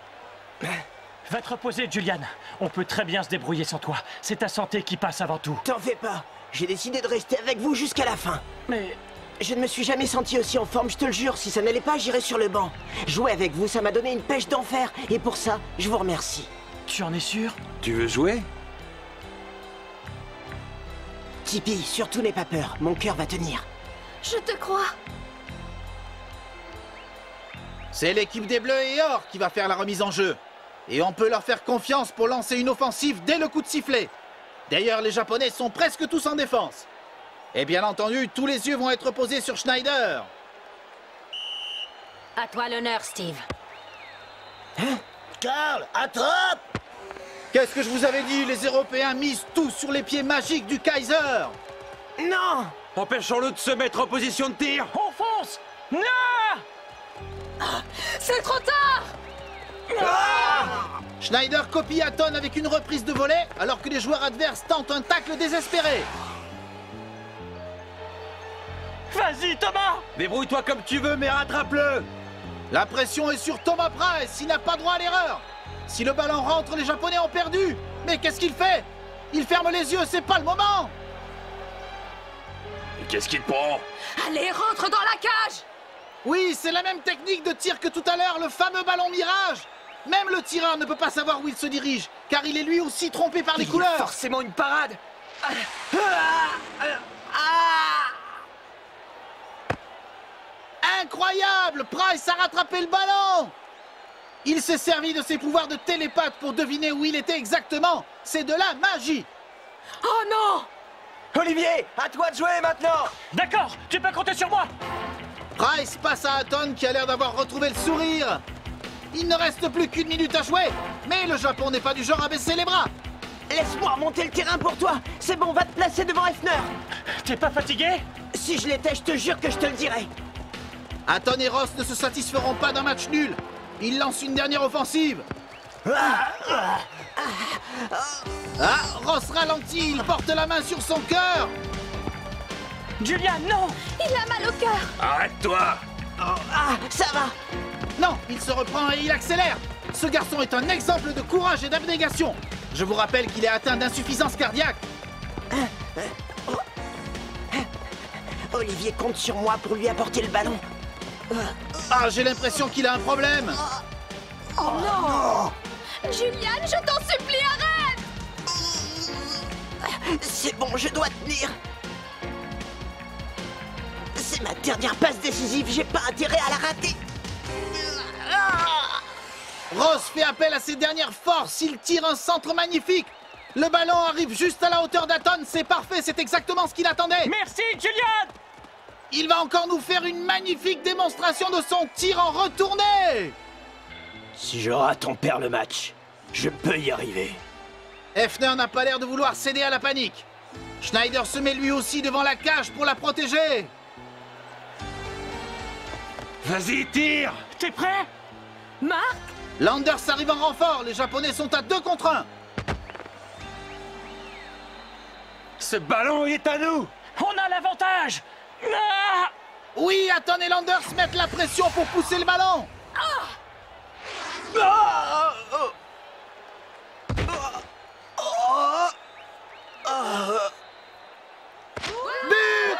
Va te reposer, Julian. On peut très bien se débrouiller sans toi. C'est ta santé qui passe avant tout. T'en fais pas. J'ai décidé de rester avec vous jusqu'à la fin. Mais... Je ne me suis jamais senti aussi en forme, je te le jure. Si ça n'allait pas, j'irais sur le banc. Jouer avec vous, ça m'a donné une pêche d'enfer. Et pour ça, je vous remercie. Tu en es sûr? Tu veux jouer? Tipeee, surtout n'aie pas peur. Mon cœur va tenir. Je te crois. C'est l'équipe des Bleus et Or qui va faire la remise en jeu. Et on peut leur faire confiance pour lancer une offensive dès le coup de sifflet. D'ailleurs, les Japonais sont presque tous en défense. Et bien entendu, tous les yeux vont être posés sur Schneider. À toi l'honneur, Steve. Karl, attrape! Qu'est-ce que je vous avais dit? Les Européens misent tout sur les pieds magiques du Kaiser. Non! Empêchons-le de se mettre en position de tir! On fonce! Non! C'est trop tard. Schneider copie Hatton avec une reprise de volée, alors que les joueurs adverses tentent un tacle désespéré. Vas-y, Thomas! Débrouille-toi comme tu veux, mais rattrape-le! La pression est sur Thomas Price, il n'a pas droit à l'erreur. Si le ballon rentre, les Japonais ont perdu. Mais qu'est-ce qu'il fait? Il ferme les yeux, c'est pas le moment. Qu'est-ce qu'il te prend? Allez, rentre dans la cage. Oui, c'est la même technique de tir que tout à l'heure, le fameux ballon mirage. Même le tireur ne peut pas savoir où il se dirige, car il est lui aussi trompé par les couleurs. Forcément une parade. Incroyable! Price a rattrapé le ballon! Il s'est servi de ses pouvoirs de télépathe pour deviner où il était exactement. C'est de la magie. Oh non! Olivier, à toi de jouer maintenant. D'accord, tu peux compter sur moi. Price passe à Hatton qui a l'air d'avoir retrouvé le sourire. Il ne reste plus qu'une minute à jouer, mais le Japon n'est pas du genre à baisser les bras. Laisse-moi remonter le terrain pour toi. C'est bon, va te placer devant Hefner. T'es pas fatigué? Si je l'étais, je te jure que je te le dirais. Atton et Ross ne se satisferont pas d'un match nul. Ils lancent une dernière offensive. Ah, Ross ralentit, il porte la main sur son cœur. Julian, non! Il a mal au cœur. Arrête-toi! Ah, ça va. Non, il se reprend et il accélère. Ce garçon est un exemple de courage et d'abnégation. Je vous rappelle qu'il est atteint d'insuffisance cardiaque. Olivier compte sur moi pour lui apporter le ballon. Ah, j'ai l'impression qu'il a un problème. Oh non! Julian, je t'en supplie, arrête! C'est bon, je dois tenir. C'est ma dernière passe décisive, j'ai pas intérêt à la rater. Ross fait appel à ses dernières forces, il tire un centre magnifique. Le ballon arrive juste à la hauteur d'Atton, c'est parfait, c'est exactement ce qu'il attendait. Merci, Julian! Il va encore nous faire une magnifique démonstration de son tir en retournée. Si je rate, on perd le match. Je peux y arriver. Hefner n'a pas l'air de vouloir céder à la panique. Schneider se met lui aussi devant la cage pour la protéger. Vas-y, tire! T'es prêt? Marc? Landers arrive en renfort, les Japonais sont à 2 contre 1. Ce ballon est à nous! On a l'avantage! Ah! Oui, Atton et Landers mettent la pression pour pousser le ballon. But!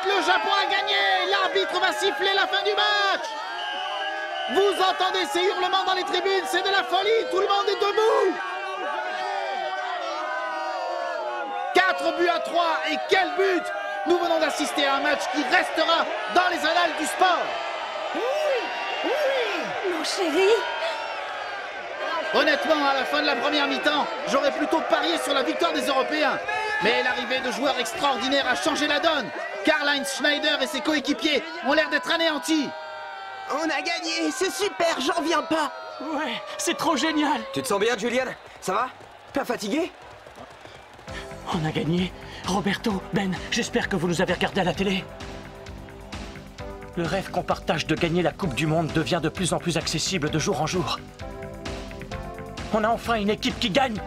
Le Japon a gagné! L'arbitre va siffler la fin du match! Vous entendez ces hurlements dans les tribunes, c'est de la folie, tout le monde est debout! 4-3, et quel but! Nous venons d'assister à un match qui restera dans les annales du sport! Mon chéri? Honnêtement, à la fin de la première mi-temps, j'aurais plutôt parié sur la victoire des Européens. Mais l'arrivée de joueurs extraordinaires a changé la donne. Karl-Heinz Schneider et ses coéquipiers ont l'air d'être anéantis. On a gagné, c'est super, j'en reviens pas. Ouais, c'est trop génial! Tu te sens bien, Julian? Ça va? Pas fatigué? On a gagné. Roberto, Ben, j'espère que vous nous avez regardés à la télé. Le rêve qu'on partage de gagner la Coupe du Monde devient de plus en plus accessible de jour en jour. On a enfin une équipe qui gagne.